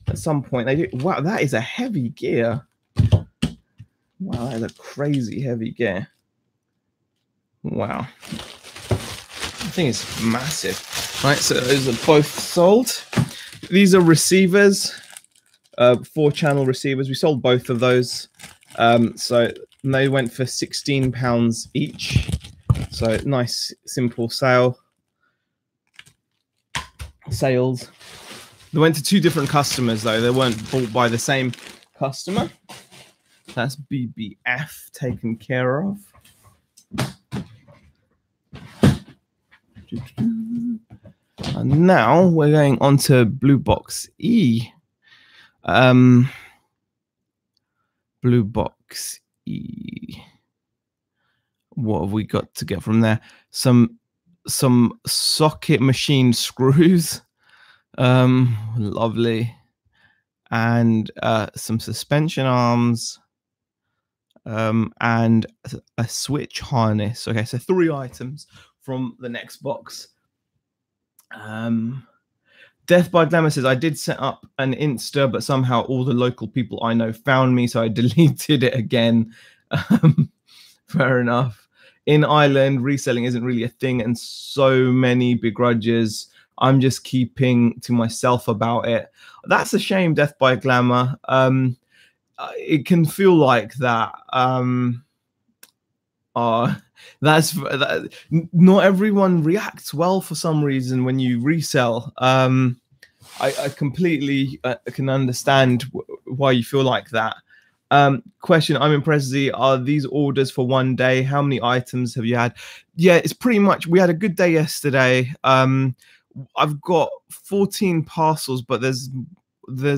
at some point they do. Wow, that is a heavy gear. Wow, that is a crazy heavy gear. Wow. I think it's massive. Right, so those are both sold. These are receivers, 4-channel receivers. We sold both of those. So they went for £16 each. So nice, simple sales. They went to 2 different customers, though. They weren't bought by the same customer. That's BBF taken care of. And now we're going on to Blue Box E. Blue Box E. What have we got to get from there? Some socket machine screws. Lovely. and some suspension arms, and a switch harness. Okay, so 3 items from the next box. Death by Glamour says, I did set up an Insta, but somehow all the local people I know found me, so I deleted it again. Fair enough. In Ireland, reselling isn't really a thing, and so many begrudges. I'm just keeping to myself about it. That's a shame, Death by Glamour. It can feel like that. Not everyone reacts well for some reason when you resell. I completely can understand why you feel like that. Question, I'm impressed. Are these orders for one day? How many items have you had? Yeah, it's pretty much, we had a good day yesterday. I've got 14 parcels, but there's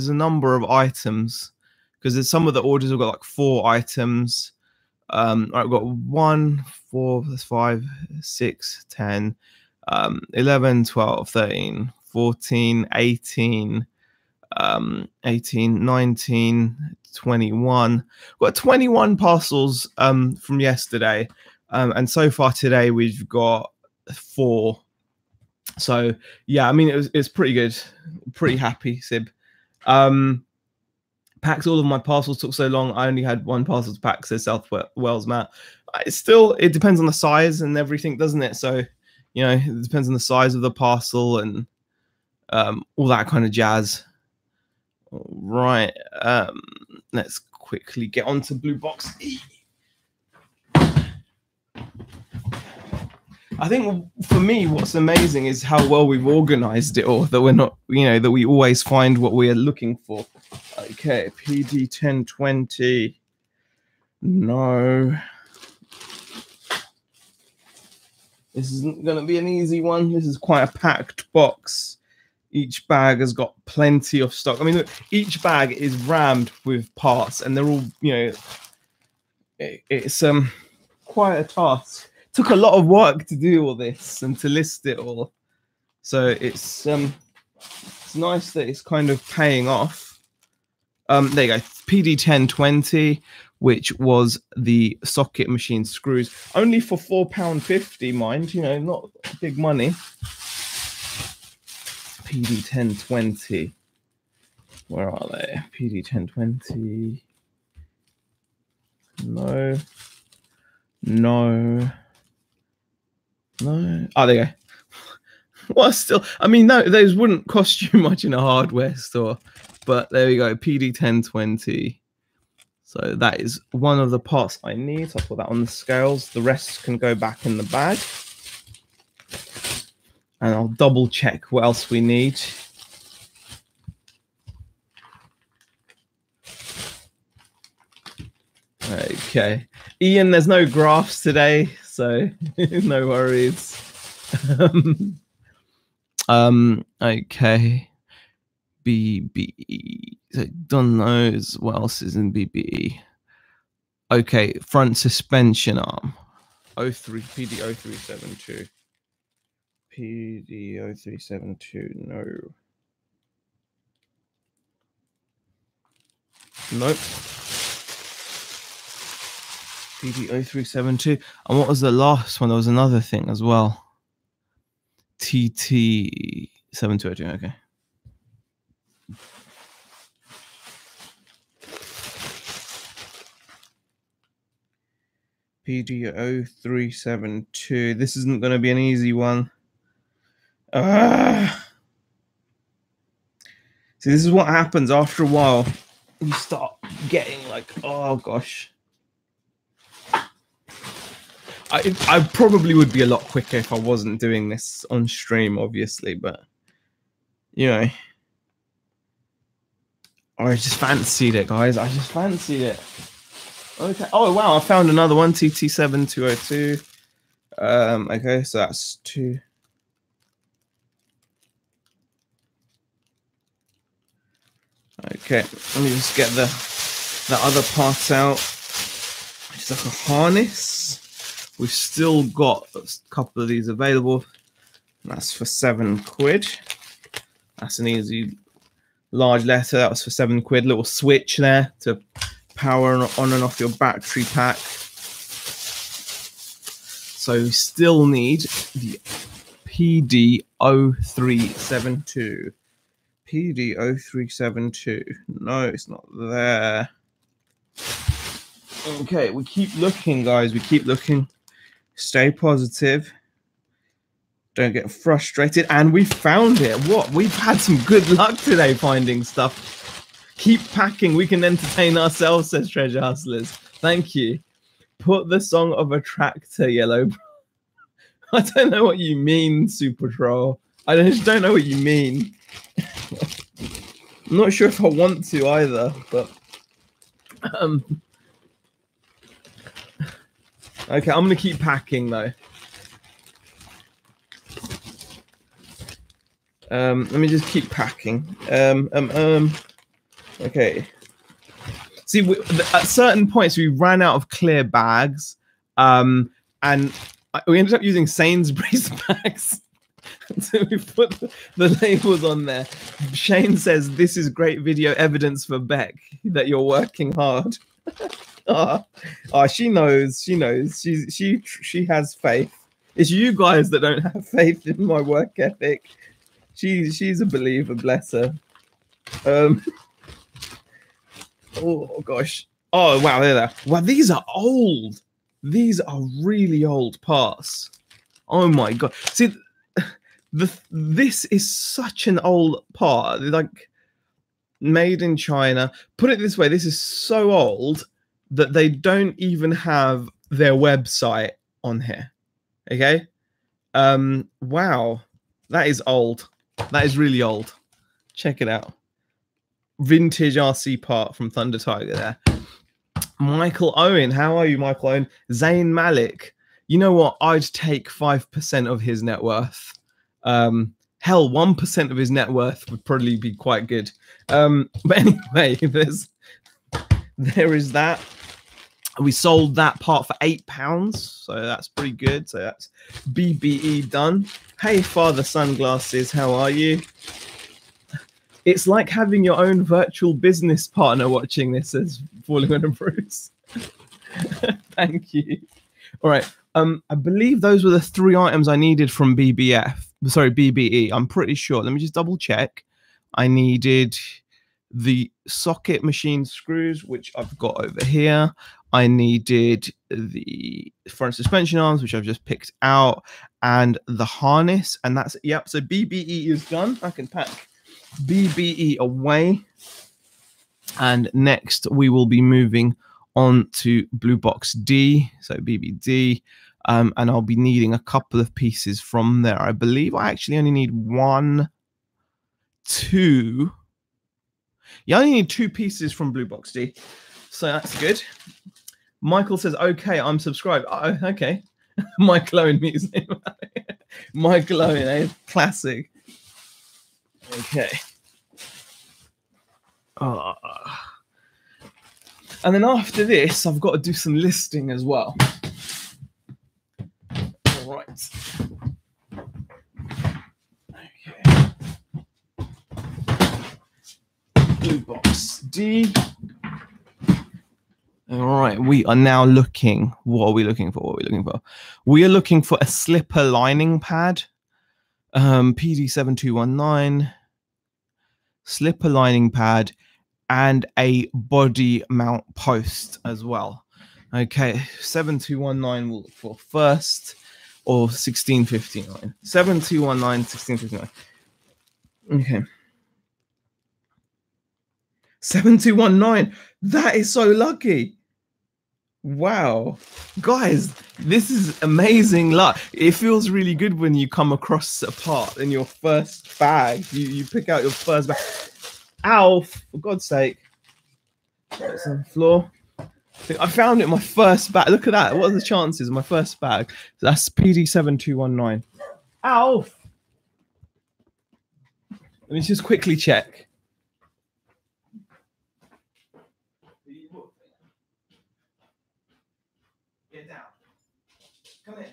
a number of items because there's some of the orders have got like 4 items. I've got 1, 4, 5, 6, 10, 11, 12, 13, 14, 18, 18, 19, 21. We've got 21 parcels from yesterday, and so far today we've got 4. So yeah, I mean it's pretty good, pretty happy, Sib. Packs all of my parcels took so long. I only had 1 parcel to pack, says South Wales Matt. It depends on the size and everything, doesn't it? So, you know, it depends on the size of the parcel and all that kind of jazz. All right, let's quickly get on to Blue Box E. I think for me, what's amazing is how well we've organized it all, that we're not, you know, that we always find what we are looking for. Okay, PD 1020. No. This isn't going to be an easy one. This is quite a packed box. Each bag has got plenty of stock. I mean, look, each bag is rammed with parts, and they're all, you know, it's quite a task. Took a lot of work to do all this and to list it all, so it's nice that it's kind of paying off. There you go, PD 1020, which was the socket machine screws, only for £4.50, mind, you know, not big money. PD 1020, where are they? PD 1020, no. Oh, there you go. Well, still, I mean, no, those wouldn't cost you much in a hardware store, but there we go, PD 1020. So that is one of the parts I need. So I'll put that on the scales. The rest can go back in the bag. And I'll double check what else we need. Okay, Ian, there's no graphs today, so no worries. Okay, BB, so done those. What else is in BB? Okay, front suspension arm, 03 PD 0372. PD 0372, no. Nope. PD 0372. And what was the last one? There was another thing as well. TT 7202, okay. PD 0372. This isn't going to be an easy one. See, this is what happens after a while. You start getting like, oh gosh. I probably would be a lot quicker if I wasn't doing this on stream, obviously, but you know, I just fancied it, guys. I just fancied it. Okay. Oh wow, I found another one, TT7202. Okay, so that's 2. Okay, let me just get the other parts out. It's like a harness. We've still got a couple of these available. That's for £7. That's an easy large letter. That was for £7. Little switch there to power on and off your battery pack. So we still need the PD0372. PD0372. No, it's not there. Okay, we keep looking, guys. We keep looking. Stay positive. Don't get frustrated. And we found it. What? We've had some good luck today finding stuff. Keep packing. We can entertain ourselves, says Treasure Hustlers. Thank you. Put the song of a tractor, Yellow. I don't know what you mean, Super Troll. I just don't know what you mean. I'm not sure if I want to either, but okay, I'm gonna keep packing though. Let me just keep packing. Okay. See, at certain points we ran out of clear bags, and we ended up using Sainsbury's bags. So we put the labels on there. Shane says, "This is great video evidence for Beck that you're working hard." She knows. She knows. She has faith. It's you guys that don't have faith in my work ethic. She's a believer, bless her. Oh gosh. Oh wow, there. Wow, these are old. These are really old parts. Oh my god. See, this is such an old part. Like made in China. Put it this way, this is so old that they don't even have their website on here. Okay. Wow. That is old. That is really old. Check it out. Vintage RC part from Thunder Tiger there. Michael Owen. How are you, Michael Owen? Zayn Malik. You know what? I'd take 5% of his net worth. Hell, 1% of his net worth would probably be quite good. But anyway, there is that. We sold that part for £8, so that's pretty good. So that's BBE done. Hey, Father Sunglasses, how are you? It's like having your own virtual business partner watching this as Falling on a Bruce. Thank you. All right. I believe those were the 3 items I needed from BBE. I'm pretty sure. Let me just double check. I needed the socket machine screws, which I've got over here. I needed the front suspension arms, which I've just picked out, and the harness. And that's, yep. So BBE is done. I can pack BBE away. And next we will be moving on to Blue Box D, so BBD. And I'll be needing a couple of pieces from there. I believe I actually only need 1, 2. You only need 2 pieces from Blue Box D. So that's good. Michael says, okay, I'm subscribed. Oh, okay. Michael Owen music. Michael Owen, eh? Classic. Okay. And then after this, I've got to do some listing as well. All right. Okay. Blue Box D. All right, we are now looking. What are we looking for? What are we looking for? We are looking for a slipper lining pad. PD7219. Slipper lining pad and a body mount post as well. Okay, 7219 we'll look for first, or 1659. 7219, 1659. Okay. 7219. That is so lucky. Wow, guys, this is amazing luck. It feels really good when you come across a part in your first bag. You pick out your first bag. Ow, for God's sake. It's on the floor. I found it in my first bag. Look at that. What are the chances? My first bag. That's PD7219. Ow. Let me just quickly check. Get down. Come in.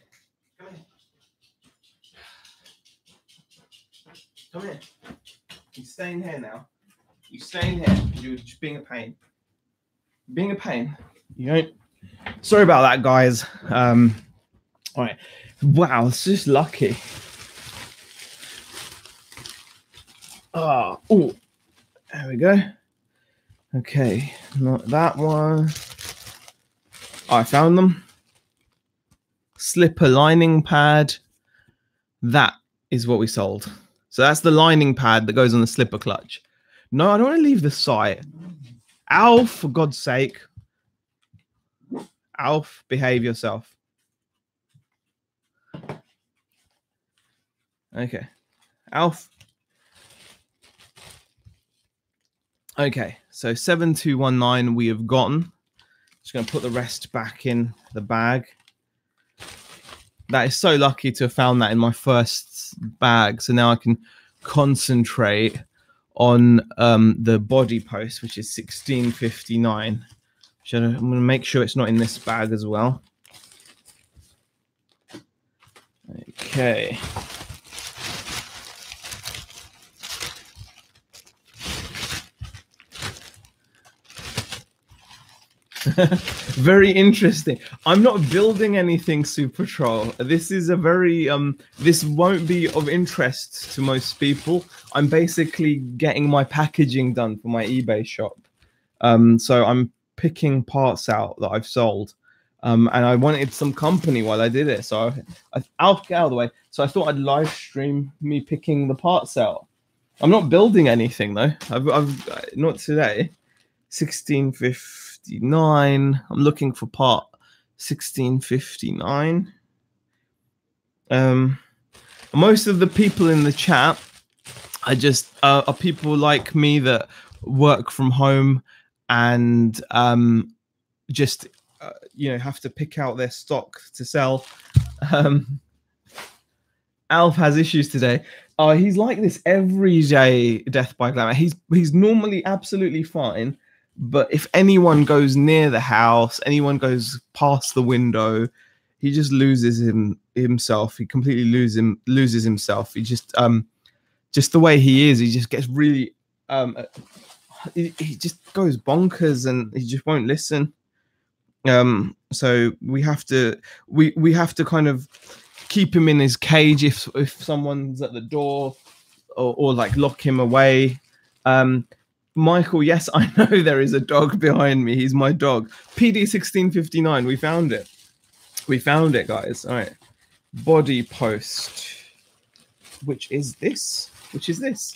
Come in. Come in. He's staying here now. You stay in here. You're just being a pain. Being a pain. You don't. Sorry about that, guys. All right. Wow, it's just lucky. Oh, there we go. Okay, not that one. Oh, I found them. Slipper lining pad. That is what we sold. So that's the lining pad that goes on the slipper clutch. No, I don't want to leave the site. Alf, for God's sake. Alf, behave yourself. Okay. Alf. Okay, so 7219 we have gotten. Just going to put the rest back in the bag. That is so lucky to have found that in my first bag. So now I can concentrate on the body post, which is 1659. I'm going to make sure it's not in this bag as well. Okay. Very interesting. I'm not building anything, Super Troll. This is a very this won't be of interest to most people. I'm basically getting my packaging done for my eBay shop. So I'm picking parts out that I've sold. And I wanted some company while I did it. So I'll get out of the way. So I thought I'd live stream me picking the parts out. I'm not building anything though. I've not today. 1659. I'm looking for part 1659. Most of the people in the chat are just are people like me that work from home and just you know, have to pick out their stock to sell. Alf has issues today. Oh, he's like this every day, Death by Glamour. He's normally absolutely fine. But if anyone goes near the house, anyone goes past the window, he just loses himself. He completely loses himself. He just the way he is, he just gets really he just goes bonkers and he just won't listen. So we have to kind of keep him in his cage if someone's at the door or like lock him away. Michael, yes, I know there is a dog behind me. He's my dog. PD 1659. We found it. We found it, guys. All right. Body post. Which is this? Which is this?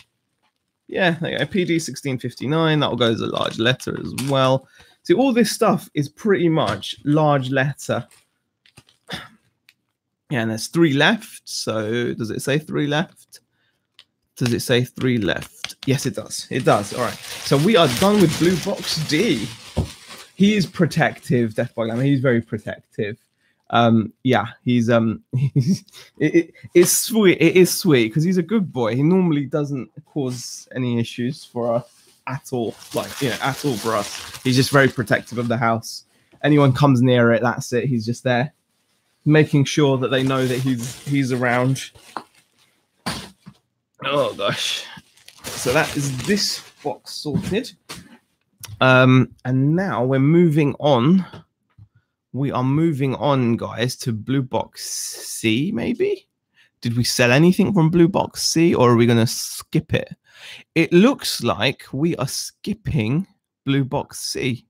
Yeah, there you go. PD 1659. That'll go as a large letter as well. See, all this stuff is pretty much large letter. Yeah, and there's 3 left. So does it say 3 left? Does it say 3 left? Yes, it does. It does. All right. So we are done with Blue Box D. He is protective, Death by Glamour. He's very protective. Yeah, he's it's sweet. It is sweet because he's a good boy. He normally doesn't cause any issues for us at all. Like, you know, at all for us. He's just very protective of the house. Anyone comes near it, that's it. He's just there, making sure that they know that he's around. Oh gosh. So that is this box sorted. And now we're moving on. We are moving on, guys, to Blue Box C, maybe? Did we sell anything from Blue Box C, or are we going to skip it? It looks like we are skipping Blue Box C.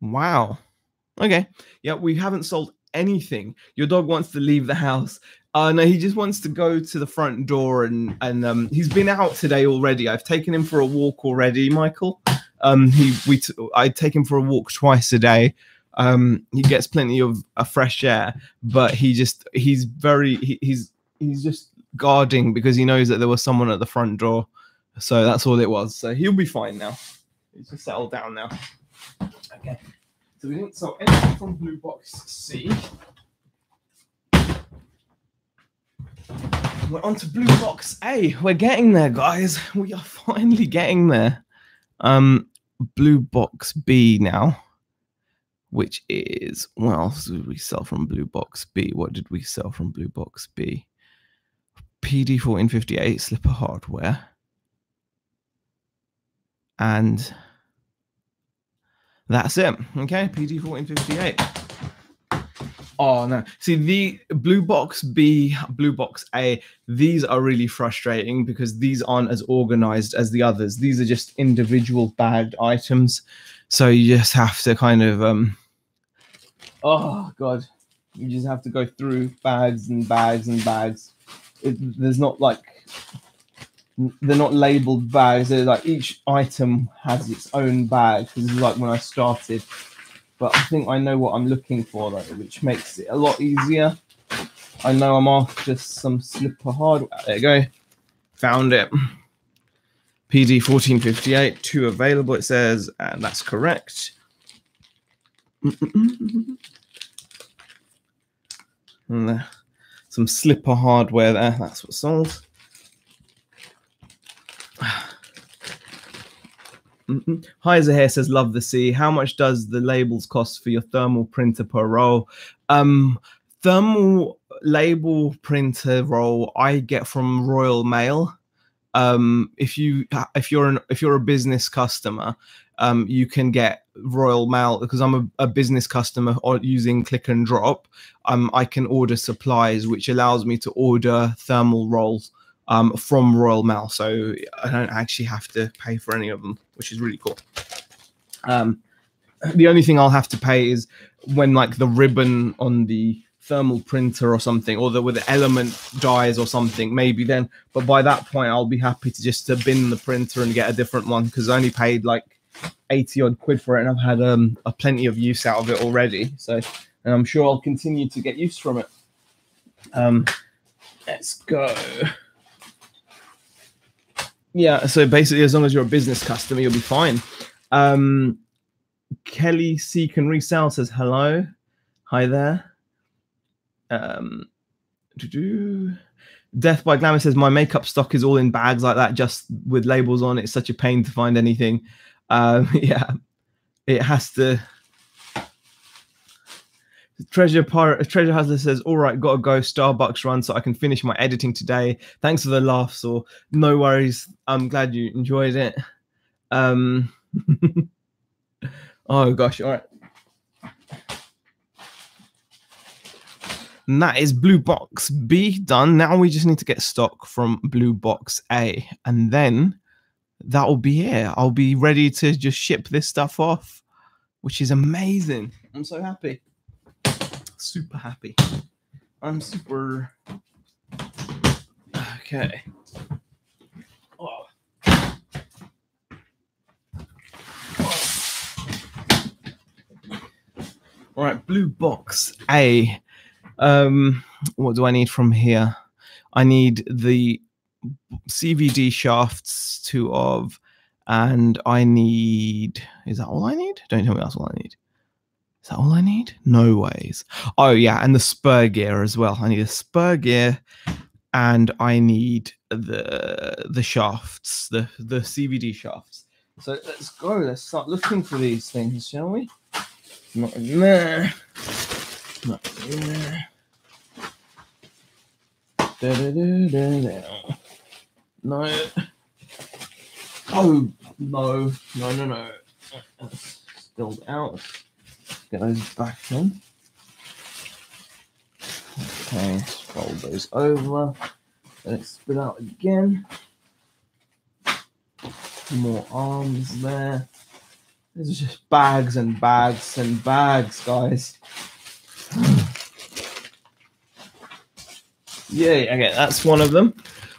Wow. Okay. Yeah, we haven't sold anything. Your dog wants to leave the house. No, he just wants to go to the front door and he's been out today already. I've taken him for a walk already, Michael. I take him for a walk twice a day. He gets plenty of fresh air, but he's just guarding because he knows that there was someone at the front door. So that's all it was. So he'll be fine now. He's just settled down now. Okay. So we didn't sell anything from Blue Box C. We're on to Blue Box A. We're getting there, guys. We are finally getting there. Blue Box B now, which is, what else did we sell from Blue Box B? What did we sell from Blue Box B? PD 1458 slipper hardware. And that's it. Okay, PD 1458. Oh no! See, the blue box B, blue box A, these are really frustrating because these aren't as organized as the others. These are just individual bagged items, so you just have to kind of oh god, you just have to go through bags and bags and bags. There's not like, they're not labeled bags. They're like each item has its own bag. This is like when I started. But I think I know what I'm looking for, though, which makes it a lot easier. I know I'm after some slipper hardware. There you go. Found it. PD 1458, 2 available, it says, and that's correct. And some slipper hardware there. That's what's sold. Hi, Zahir says, love the sea. How much does the labels cost for your thermal printer per roll? Thermal label printer roll I get from Royal Mail. If you're a business customer, you can get Royal Mail, because I'm a business customer or using Click and Drop. I can order supplies, which allows me to order thermal rolls from Royal Mail, so I don't actually have to pay for any of them, which is really cool. The only thing I'll have to pay is when like the ribbon on the thermal printer or something, or with the element dies or something, maybe then. But by that point, I'll be happy to just bin the printer and get a different one, because I only paid like 80 odd quid for it, and I've had a plenty of use out of it already. So, and I'm sure I'll continue to get use from it. Let's go. Yeah, so basically, as long as you're a business customer, you'll be fine. Kelly C can resell says hello. Hi there. Death by Glamour says my makeup stock is all in bags like that, just with labels on. It's such a pain to find anything. Yeah, it has to. Treasure Hustler says, all right, gotta go, Starbucks run so I can finish my editing today. Thanks for the laughs, or no worries. I'm glad you enjoyed it. Oh gosh, all right. And that is blue box B done. Now we just need to get stock from blue box A, and then that will be it. I'll be ready to just ship this stuff off, which is amazing. I'm so happy. Super happy. I'm super. Okay. Oh. All right, blue box A. What do I need from here? I need the CVD shafts, 2 of, and I need. Is that all I need? Don't tell me that's all I need. Is that all I need? No ways. Oh, yeah, and the spur gear as well. I need a spur gear, and I need the shafts, the CVD shafts. So let's go. Let's start looking for these things, shall we? Not in there. Not in there. No. Oh, no. No. Spilled out. Get those back in. Okay, fold those over. Let's spit out again. More arms there. This is just bags and bags and bags, guys. Yeah, okay, that's one of them.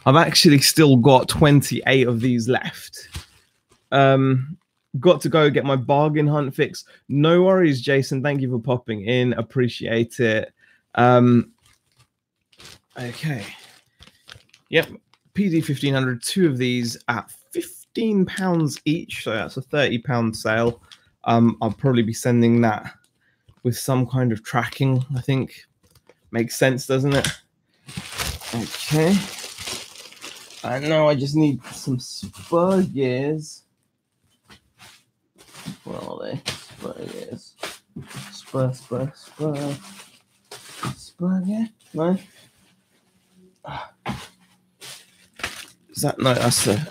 I've actually still got 28 of these left. Got to go get my bargain hunt fix. No worries, Jason. Thank you for popping in. Appreciate it. Okay. Yep. PD 1500. 2 of these at £15 each. So that's a £30 sale. I'll probably be sending that with some kind of tracking, I think. Makes sense, doesn't it? Okay. And now I just need some spur gears. Where are they? Spur gears. Spur gear? No? Is that? No, that's the.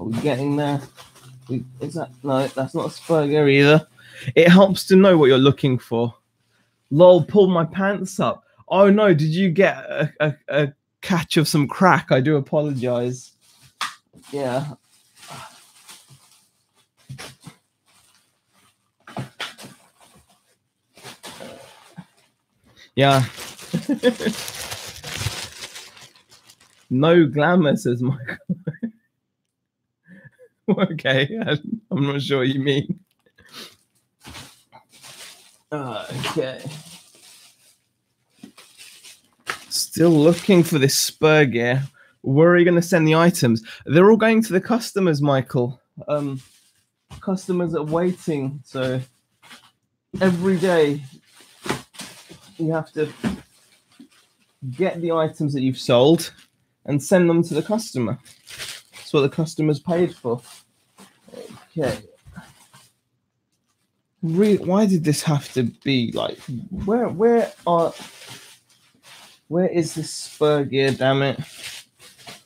we're getting there. Is that, no, that's not a Spurgear either. It helps to know what you're looking for. Lol, pulled my pants up. Oh no, did you get a catch of some crack? I do apologize. Yeah. Yeah. No glamour, says Michael. Okay, I'm not sure what you mean. Okay. Still looking for this Spurgear. Where are you going to send the items? They're all going to the customers, Michael. Customers are waiting. So every day you have to get the items that you've sold and send them to the customer. That's what the customer's paid for. Okay. Why did this have to be like? Where is this Spurgear? Damn it!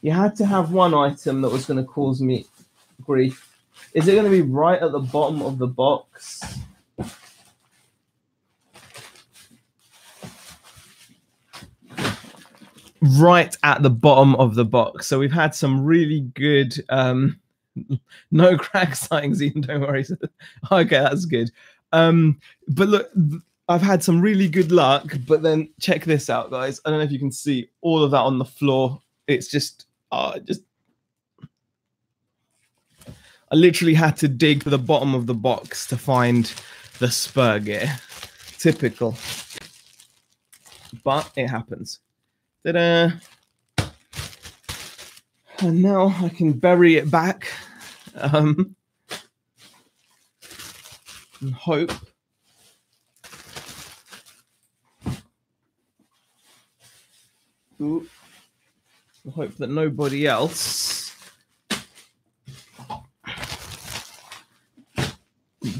You had to have one item that was going to cause me grief. Is it going to be right at the bottom of the box? Right at the bottom of the box. So we've had some really good no crack sightings, Ian, don't worry. Okay, that's good. But look, I've had some really good luck, but then check this out, guys. I don't know if you can see all of that on the floor. It's just I literally had to dig to the bottom of the box to find the Spurgear. Typical. But it happens. Ta-da! And now I can bury it back and hope that nobody else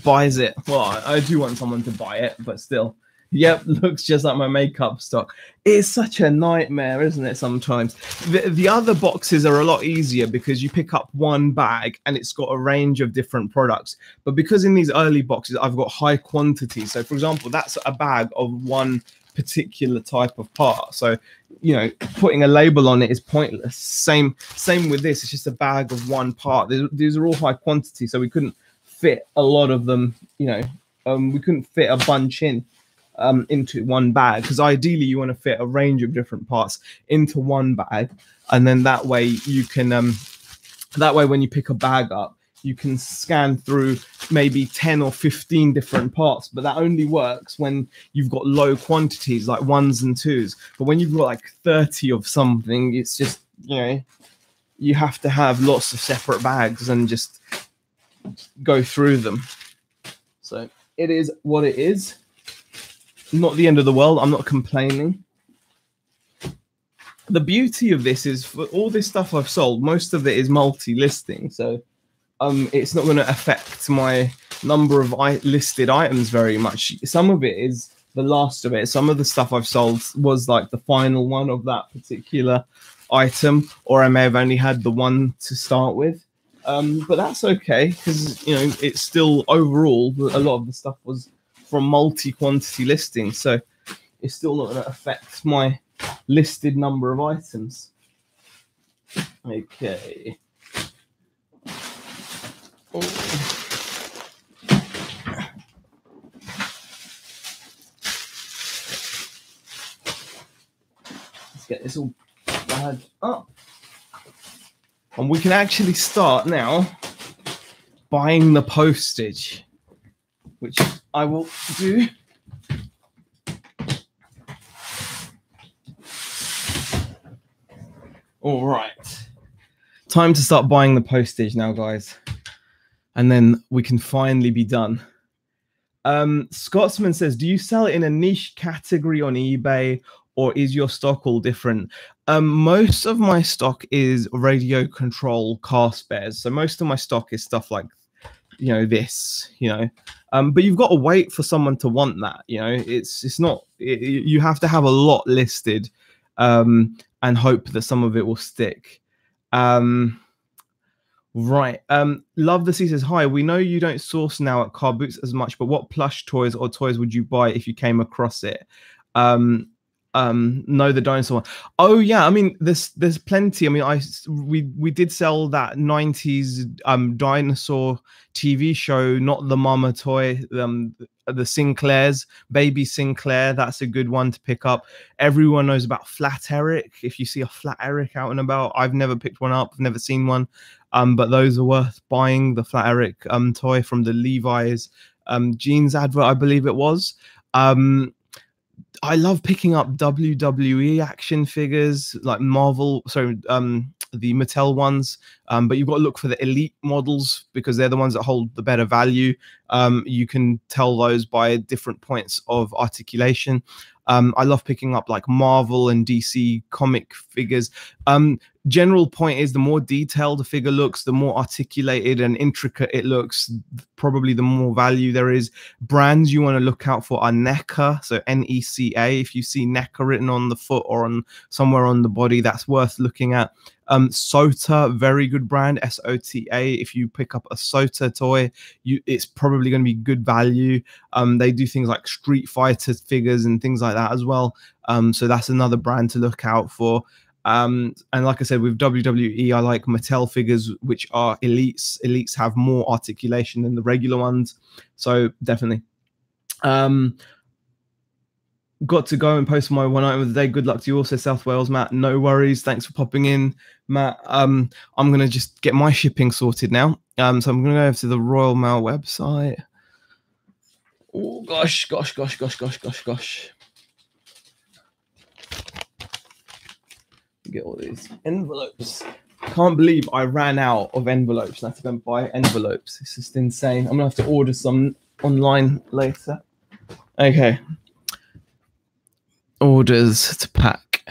buys it. Well, I do want someone to buy it, but still. Yep, looks just like my makeup stock. It's such a nightmare, isn't it, sometimes? The other boxes are a lot easier because you pick up one bag and it's got a range of different products. But because in these early boxes, I've got high quantities. So, for example, that's a bag of one particular type of part. So, you know, putting a label on it is pointless. Same with this. It's just a bag of one part. These are all high quantity, so we couldn't fit a lot of them, you know. We couldn't fit a bunch into one bag, because ideally you want to fit a range of different parts into one bag, and then that way you can that way when you pick a bag up you can scan through maybe 10 or 15 different parts. But that only works when you've got low quantities like ones and twos. But when you've got like 30 of something, it's just, you know, you have to have lots of separate bags and just go through them. So it is what it is. Not the end of the world. I'm not complaining. The beauty of this is, for all this stuff I've sold, most of it is multi-listing. So it's not going to affect my number of listed items very much. Some of it is the last of it. Some of the stuff I've sold was like the final one of that particular item, or I may have only had the one to start with. But that's okay, because, you know, it's still overall, a lot of the stuff was from multi-quantity listings, so it's still not going to affect my listed number of items. Okay. Oh. Let's get this all bagged up. And we can actually start now buying the postage, which I will do. All right. Time to start buying the postage now, guys. And then we can finally be done. Scotsman says, do you sell it in a niche category on eBay, or is your stock all different? Most of my stock is radio control car spares. So most of my stock is stuff like, you know, this, you know, but you've got to wait for someone to want that, you know. It's not, you have to have a lot listed and hope that some of it will stick. Right. Love the Sea says, hi, we know you don't source now at Car Boots as much, but what plush toys or toys would you buy if you came across it? Um, no, the dinosaur one. Oh yeah, I mean, there's plenty. I mean, we did sell that 90s dinosaur TV show, not the mama toy, the Sinclairs, baby Sinclair. That's a good one to pick up. Everyone knows about Flat Eric. If you see a Flat Eric out and about, I've never picked one up, I've never seen one. But those are worth buying. The Flat Eric toy from the Levi's jeans advert, I believe it was. I love picking up WWE action figures, like Marvel, sorry, the Mattel ones. But you've got to look for the elite models because they're the ones that hold the better value. You can tell those by different points of articulation. I love picking up like Marvel and DC comic figures. General point is the more detailed the figure looks, the more articulated and intricate it looks, probably the more value there is. Brands you want to look out for are NECA, so NECA. If you see NECA written on the foot or on somewhere on the body, that's worth looking at. Sota, very good brand, SOTA. If you pick up a Sota toy, it's probably going to be good value. They do things like Street Fighter figures and things like that as well. So that's another brand to look out for. And like I said, with WWE, I like Mattel figures, which are elites. Elites have more articulation than the regular ones. So definitely. Got to go and post my one item of the day. Good luck to you also, South Wales, Matt. No worries. Thanks for popping in, Matt. I'm going to just get my shipping sorted now. So I'm going to go over to the Royal Mail website. Oh, gosh. Get all these envelopes. Can't believe I ran out of envelopes. I have to go and buy envelopes. It's just insane. I'm going to have to order some online later. Okay. Orders to pack.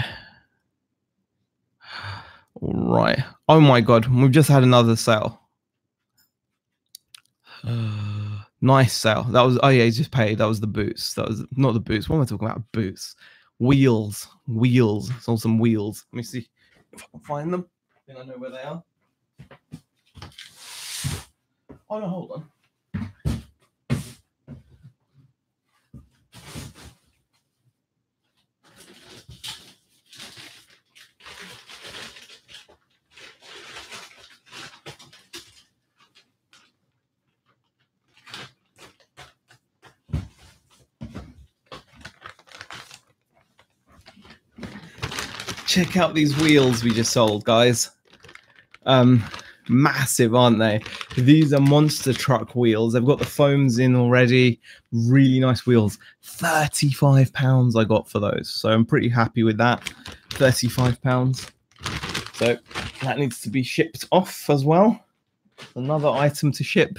All right. Oh my god, we've just had another sale. Nice sale. That was, oh yeah, he just paid. That was the boots. That was not the boots. What am I talking about? Boots. Wheels. Sold some wheels. Let me see if I can find them. I think I know where they are. Oh no, hold on. Check out these wheels we just sold, guys. Massive, aren't they? These are monster truck wheels. They've got the foams in already. Really nice wheels. £35 I got for those. So I'm pretty happy with that. £35. So that needs to be shipped off as well. Another item to ship.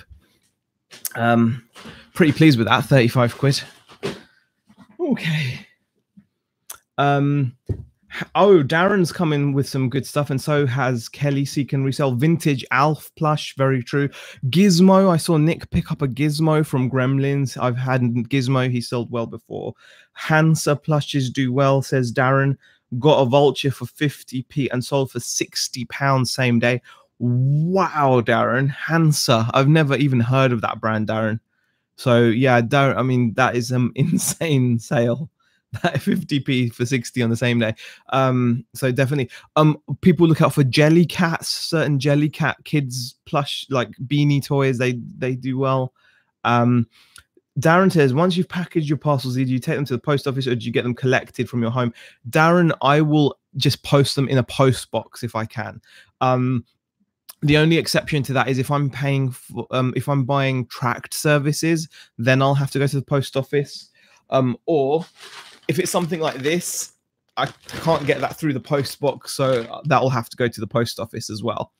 Pretty pleased with that. 35 quid. Okay. Oh, Darren's coming with some good stuff, and so has Kelly. So you can resell vintage Alf plush. Very true. Gizmo. I saw Nick pick up a Gizmo from Gremlins. I've had Gizmo. He sold well before. Hansa plushes do well, says Darren. Got a vulture for 50p and sold for £60 same day. Wow, Darren. Hansa. I've never even heard of that brand, Darren. So yeah, Darren, I mean, that is an insane sale. That 50p for 60 on the same day. So definitely people look out for jelly cats, certain jelly cat kids plush like beanie toys, they do well. Darren says, once you've packaged your parcels, do you take them to the post office or do you get them collected from your home? Darren, I will just post them in a post box if I can. The only exception to that is if I'm paying for if I'm buying tracked services, then I'll have to go to the post office. Or if it's something like this, I can't get that through the post box, so that'll have to go to the post office as well.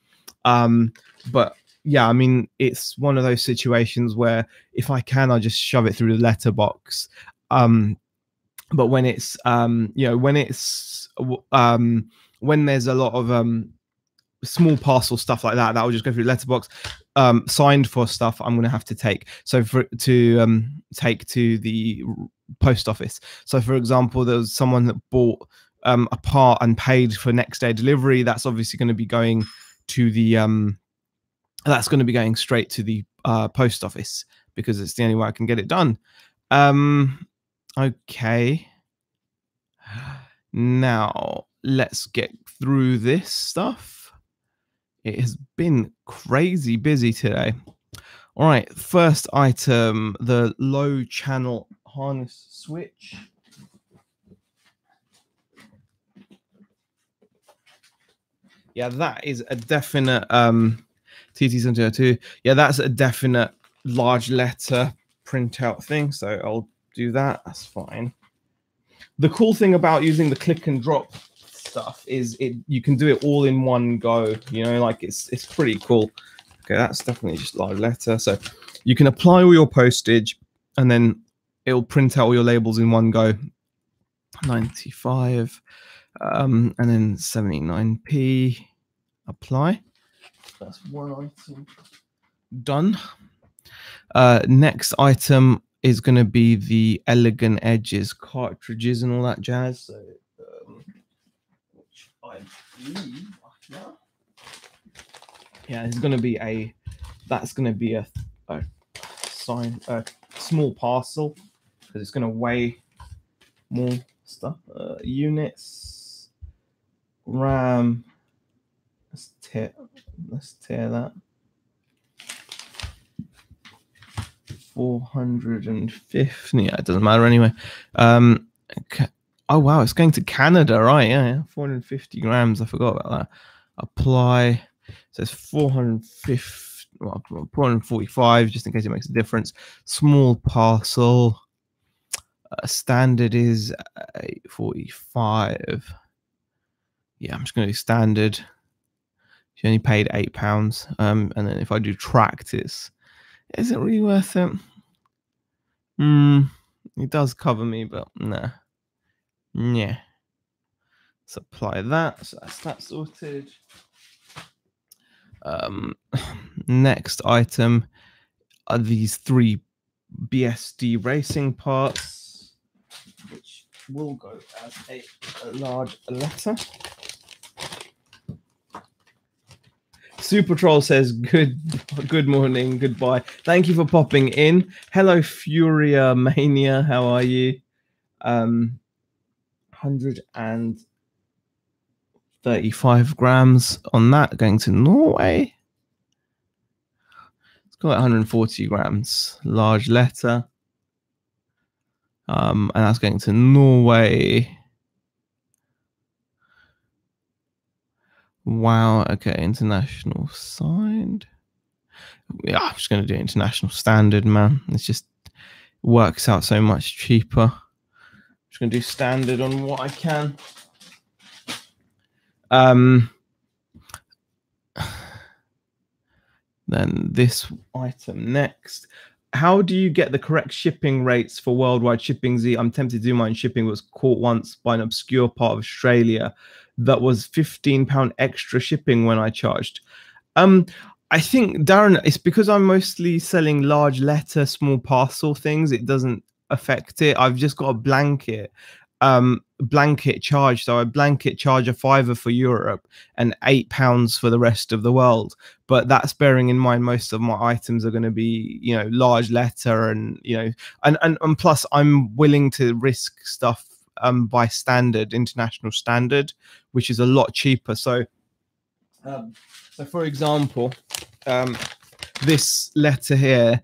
But yeah, I mean, it's one of those situations where if I can, I'll just shove it through the letterbox. But when it's you know, when there's a lot of small parcel stuff like that, that will just go through letterbox. Signed for stuff I'm going to have to take, so to take to the post office. So for example, there was someone that bought a part and paid for next day delivery. That's obviously going to be going to the That's going to be going straight to the post office because it's the only way I can get it done. Okay. Now let's get through this stuff. It has been crazy busy today. All right, first item, the low channel harness switch. Yeah, that is a definite TT702. Yeah, that's a definite large letter printout thing. So I'll do that. That's fine. The cool thing about using the click and drop stuff is you can do it all in one go. You know, like it's pretty cool. Okay, that's definitely just large letter. So you can apply all your postage and then it'll print out all your labels in one go. 95 and then 79p. Apply. That's one item done. Next item is going to be the Elegant Edges cartridges and all that jazz. So, which I believe, yeah, it's going to be a. That's going to be a small parcel because it's going to weigh more stuff. Units, RAM. Let's tear that. 450. Yeah, it doesn't matter anyway. Okay. Oh wow, it's going to Canada, right? Yeah, 450 grams. I forgot about that. Apply. It says 450. Well, 445, just in case it makes a difference. Small parcel. Standard is 845. Yeah, I'm just going to do standard. She only paid £8. And then if I do tracked, is it really worth it? It does cover me, but nah. Yeah. Let's apply that. So that's that sorted. Next item are these 3 BSD racing parts, which will go as a large letter. Super Troll says good morning, goodbye. Thank you for popping in. Hello, Furia Mania. How are you? 135 grams on that, going to Norway. It's got 140 grams, large letter. And that's going to Norway. Wow. Okay, international signed. Yeah, I'm just going to do international standard, man. It just works out so much cheaper. I'm just going to do standard on what I can. Then this item next. How do you get the correct shipping rates for worldwide shipping? Z, I'm tempted to do mine. Shipping was caught once by an obscure part of Australia that was £15 extra shipping when I charged. I think, Darren, it's because I'm mostly selling large letter, small parcel things. It doesn't affect it. I've just got a blanket charge. So I blanket charge a £5 for Europe and £8 for the rest of the world. But that's bearing in mind most of my items are going to be, you know, large letter and, you know, and plus I'm willing to risk stuff by standard, international standard, which is a lot cheaper. So for example, this letter here,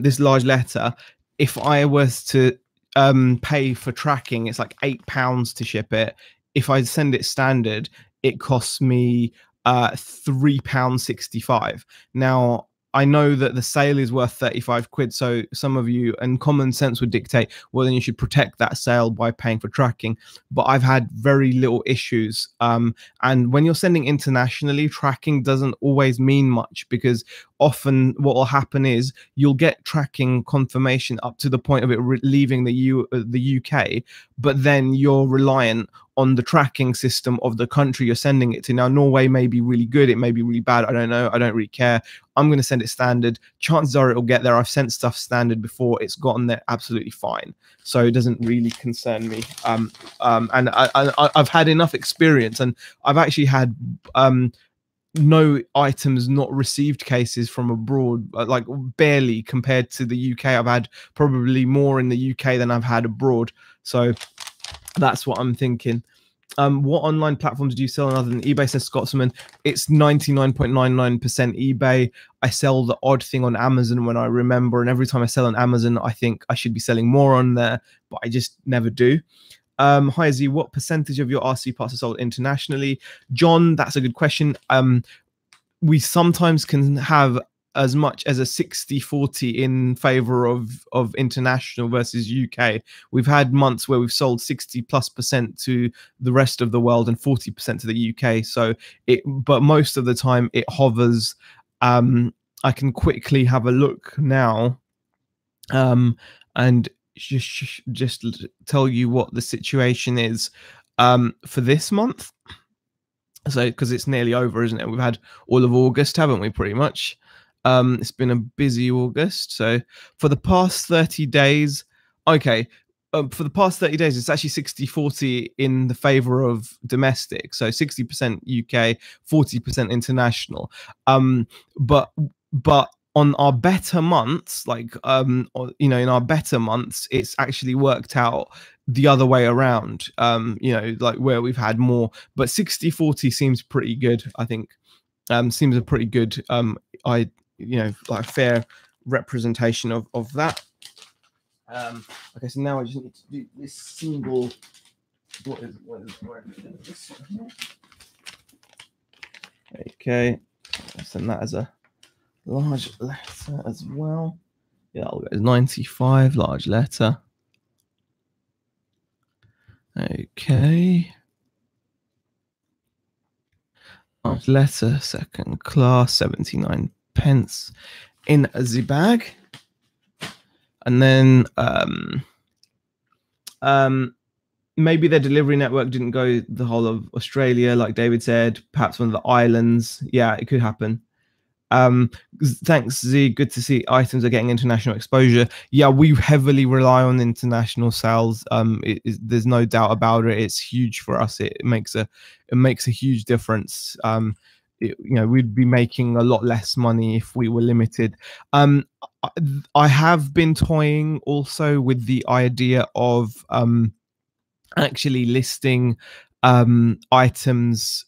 this large letter, if I was to pay for tracking, it's like £8 to ship it. If I send it standard, it costs me £3.65. Now, I know that the sale is worth 35 quid. So some of you, and common sense would dictate, well, then you should protect that sale by paying for tracking. But I've had very little issues. And when you're sending internationally, tracking doesn't always mean much, because often what will happen is you'll get tracking confirmation up to the point of it leaving the UK, but then you're reliant on the tracking system of the country you're sending it to. Now, Norway may be really good, it may be really bad, I don't know, I don't really care. I'm going to send it standard. Chances are it'll get there. I've sent stuff standard before, it's gotten there absolutely fine, so it doesn't really concern me. And I've had enough experience, and I've actually had no items not received cases from abroad, like barely compared to the UK. I've had probably more in the UK than I've had abroad. So that's what I'm thinking. What online platforms do you sell on other than eBay, says Scotsman? It's 99.99% eBay. I sell the odd thing on Amazon when I remember, and every time I sell on Amazon, I think I should be selling more on there, but I just never do. Hi Z, what percentage of your RC parts are sold internationally? John, that's a good question. We sometimes can have as much as a 60-40 in favor of international versus UK. We've had months where we've sold 60+% to the rest of the world and 40% to the UK. So but most of the time it hovers. I can quickly have a look now, and just tell you what the situation is for this month. So because it's nearly over, isn't it? We've had all of August, haven't we, pretty much? It's been a busy August. So for the past 30 days, okay, for the past 30 days, it's actually 60-40 in the favor of domestic. So 60% UK, 40% international. But on our better months, like in our better months, it's actually worked out the other way around, like where we've had more, but 60-40 seems pretty good, I think. Seems a pretty good like fair representation of that. Okay, so now I just need to do this single. Okay, send that as a large letter as well. Yeah, I'll go 95 large letter. Okay. Large letter, second class, 79 pence in the bag. And then maybe their delivery network didn't go the whole of Australia, like David said, perhaps one of the islands. Yeah, it could happen. Thanks, Z. Good to see items are getting international exposure. Yeah, we heavily rely on international sales. There's no doubt about it. It's huge for us. It makes a huge difference. We'd be making a lot less money if we were limited. I have been toying also with the idea of actually listing items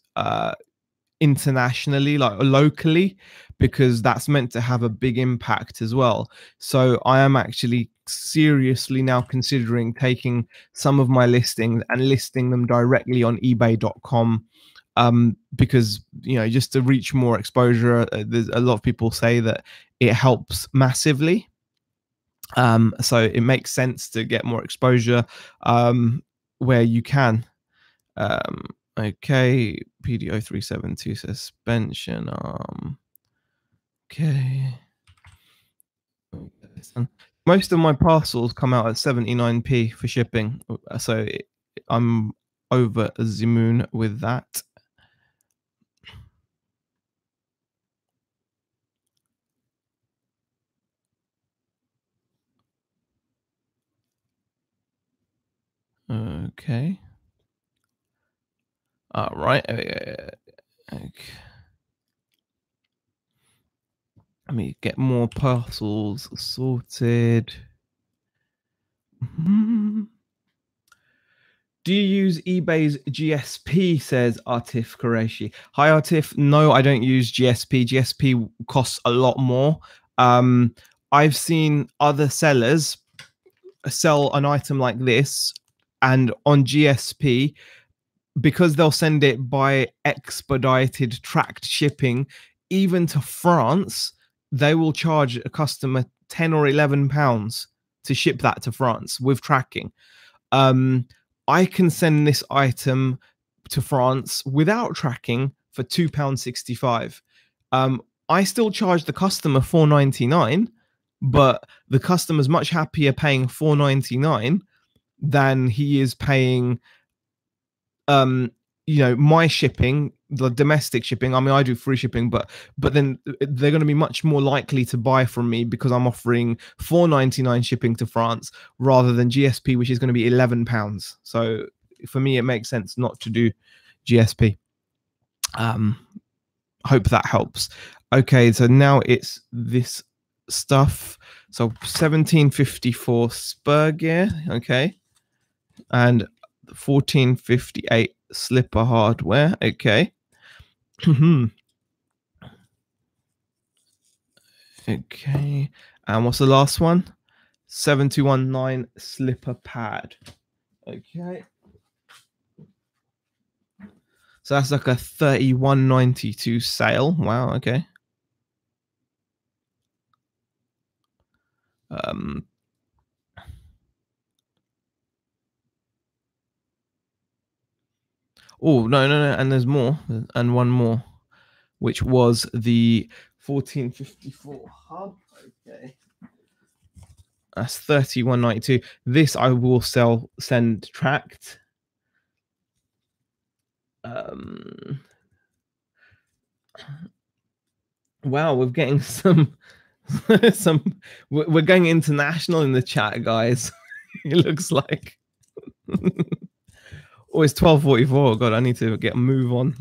internationally, like locally, because that's meant to have a big impact as well. So I am actually seriously now considering taking some of my listings and listing them directly on ebay.com, because just to reach more exposure. There's a lot of people say that it helps massively, so it makes sense to get more exposure where you can. Okay, PDO 372 suspension arm. Okay. Most of my parcels come out at 79p for shipping, so I'm over the moon with that. Okay. All right. Okay. Let me get more parcels sorted. Do you use eBay's GSP, says Artif Qureshi. Hi, Artif. No, I don't use GSP. GSP costs a lot more. I've seen other sellers sell an item like this, and on GSP, because they'll send it by expedited tracked shipping, even to France, they will charge a customer 10 or 11 pounds to ship that to France with tracking. I can send this item to France without tracking for £2.65. I still charge the customer £4.99, but the customer's much happier paying £4.99 than he is paying my shipping, the domestic shipping. I mean, I do free shipping, but then they're going to be much more likely to buy from me because I'm offering £4.99 shipping to France rather than GSP, which is going to be £11. So for me, it makes sense not to do GSP. Hope that helps. Okay, so now it's this stuff. So 1754 spur gear, okay, and 1458 slipper hardware, okay. Okay, and what's the last one? 7219 slipper pad. Okay. So that's like a 31.92 sale. Wow, okay. Oh, no, and there's more, and one more, which was the 1454 hub. Okay. That's 31.92. This I will send tracked. Wow, we're getting some we're going international in the chat, guys. It looks like. Oh, it's 12:44. God, I need to get a move on.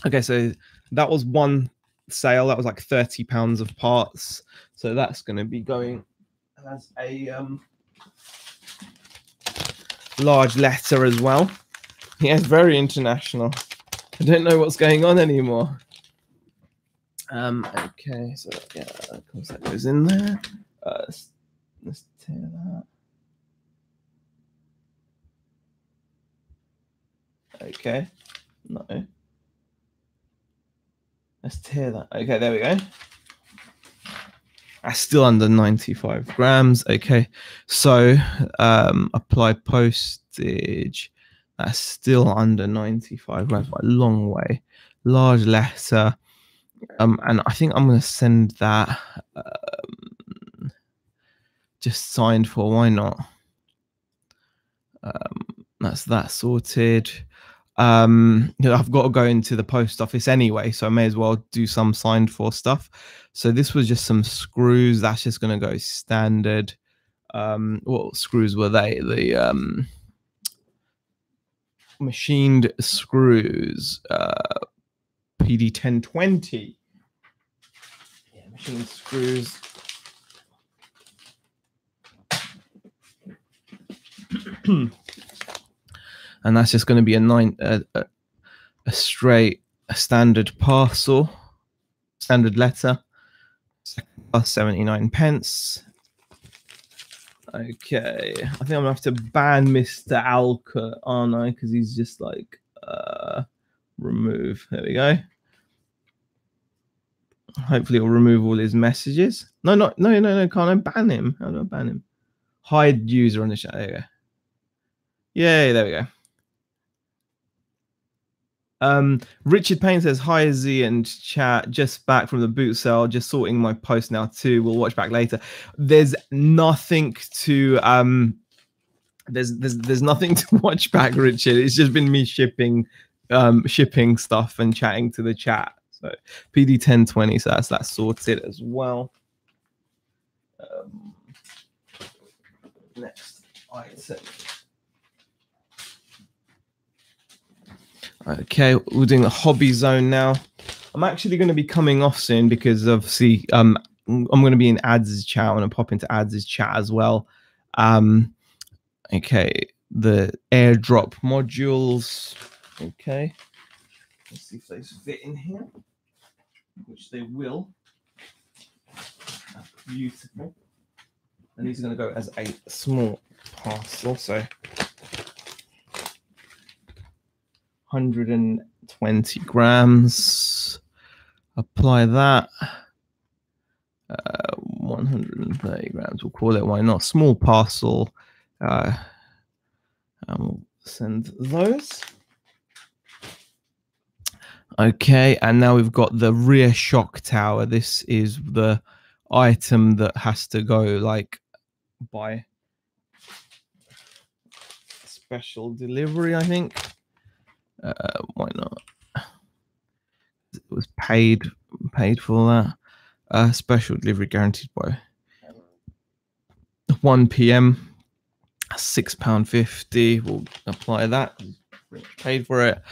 Okay, so that was one sale. That was like £30 of parts. So that's going to be going as a large letter as well. Yeah, it's very international. I don't know what's going on anymore. Okay, so yeah, of course that goes in there. Let's tear that. Okay, no. Let's tear that. Okay, there we go. That's still under 95 grams. Okay, so apply postage. That's still under 95 grams by a long way. Large letter. And I think I'm going to send that just signed for. Why not? That's that sorted. I've got to go into the post office anyway, so I may as well do some signed for stuff. So this was just some screws. That's just going to go standard. What screws were they? The machined screws. PD 1020. Yeah, machined screws. And that's just going to be a straight standard parcel, standard letter, plus 79 pence. Okay, I think I'm gonna have to ban Mr. Alcott, aren't I? Because he's just like remove. There we go. Hopefully it'll remove all his messages. No, can't I ban him? How do I ban him? Hide user on the chat. There we go. Yay, there we go. Richard Payne says, hi Z and chat, just back from the boot sale, just sorting my post now too, we'll watch back later. There's nothing to there's nothing to watch back, Richard. It's just been me shipping stuff and chatting to the chat. So PD 1020, so that's sorted as well. Next item. Okay, we're doing the hobby zone now. I'm actually going to be coming off soon because obviously I'm going to be in ads chat. I'm going to pop into ads chat as well. Okay, the airdrop modules. Okay, let's see if those fit in here, which they will. That's beautiful. And these are going to go as a small parcel, so 120 grams. Apply that. 130 grams. We'll call it. Why not? Small parcel. And we'll send those. Okay, and now we've got the rear shock tower. This is the item that has to go like by special delivery, I think. Why not? It was paid for that. Special delivery guaranteed by 1 p.m. £6.50. We'll apply that. Paid for it.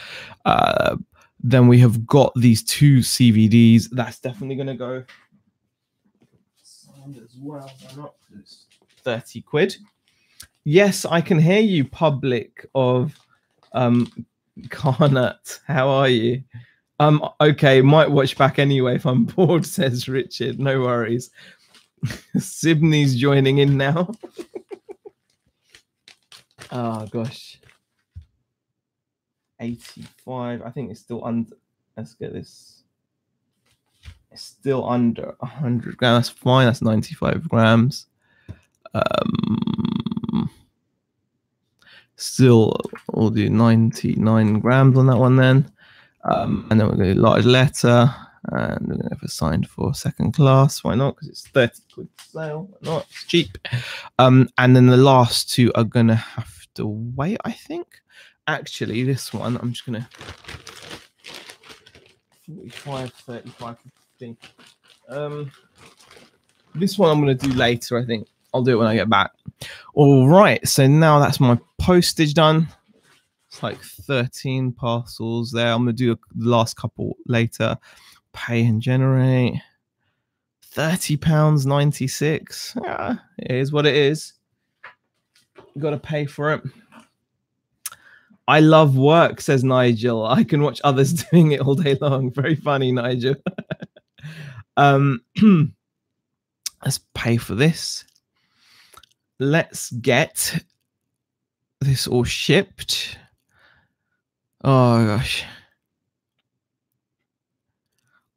Then we have got these 2 CVDs. That's definitely going to go signed as well. Why not? It's 30 quid. Yes, I can hear you, public of Carnut. How are you? Okay, might watch back anyway if I'm bored, says Richard. No worries. Sydney's joining in now. Oh gosh. 85. I think it's still under. Let's get this. It's still under 100 grams. That's fine. That's 95 grams. Still, we'll do 99 grams on that one then. And then we're going to do large letter. And we're going to have a signed for second class. Why not? Because it's 30 quid sale. Why not? It's cheap. And then the last 2 are going to have to wait, I think. Actually, this one, I'm just going to 45, 35, 50. This one I'm going to do later, I think. I'll do it when I get back. All right. So now that's my postage done. It's like 13 parcels there. I'm going to do the last couple later. Pay and generate. £30.96. Yeah, it is what it is. You got to pay for it. I love work, says Nigel. I can watch others doing it all day long. Very funny, Nigel. Let's pay for this. Let's get this all shipped. Oh, gosh.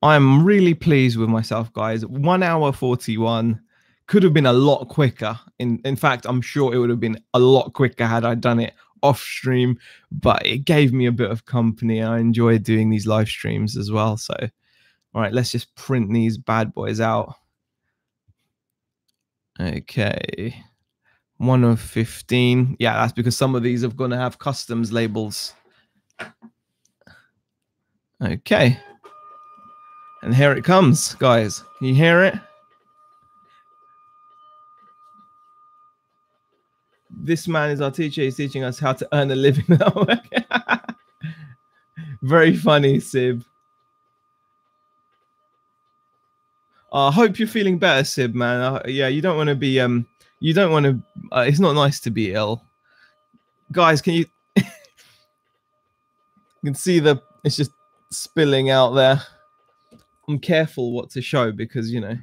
I'm really pleased with myself, guys. 1 hour 41. Could have been a lot quicker. In fact, I'm sure it would have been a lot quicker had I done it off stream, but it gave me a bit of company. I enjoyed doing these live streams as well. So, all right, let's just print these bad boys out. Okay. 1 of 15. Yeah, that's because some of these are going to have customs labels. Okay. And here it comes, guys. Can you hear it? This man is our teacher. He's teaching us how to earn a living that way. Very funny, Sib. I hope you're feeling better, Sib, man. Yeah, you don't want to be, you don't want to, it's not nice to be ill. Guys, can you, you can see it's just spilling out there. I'm careful what to show because, you know,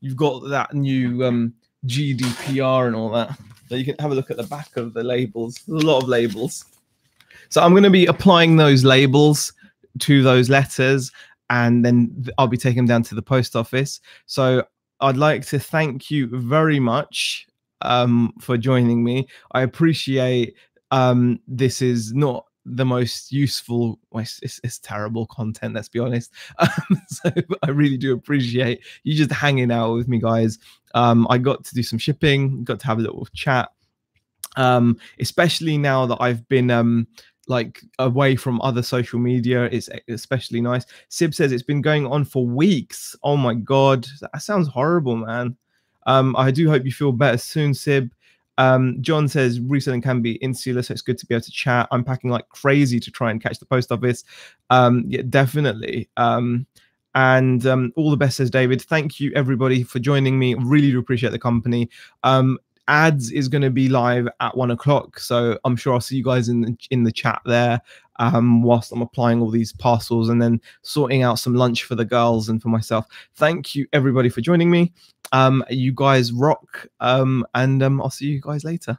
you've got that new GDPR and all that. So you can have a look at the back of the labels. There's a lot of labels. So I'm going to be applying those labels to those letters, and then I'll be taking them down to the post office. So I'd like to thank you very much for joining me. I appreciate this is not the most useful, it's terrible content, let's be honest. So I really do appreciate you just hanging out with me, guys. I got to do some shipping, got to have a little chat, especially now that I've been like away from other social media. It's especially nice. Sib says it's been going on for weeks. Oh my god, that sounds horrible, man. I do hope you feel better soon, Sib. John says reselling can be insular, so it's good to be able to chat. I'm packing like crazy to try and catch the post office. Yeah, definitely. And all the best, says David. Thank you, everybody, for joining me. Really do appreciate the company. Ads is going to be live at 1 o'clock, so I'm sure I'll see you guys in the chat there whilst I'm applying all these parcels and then sorting out some lunch for the girls and for myself. Thank you, everybody, for joining me. You guys rock, and I'll see you guys later.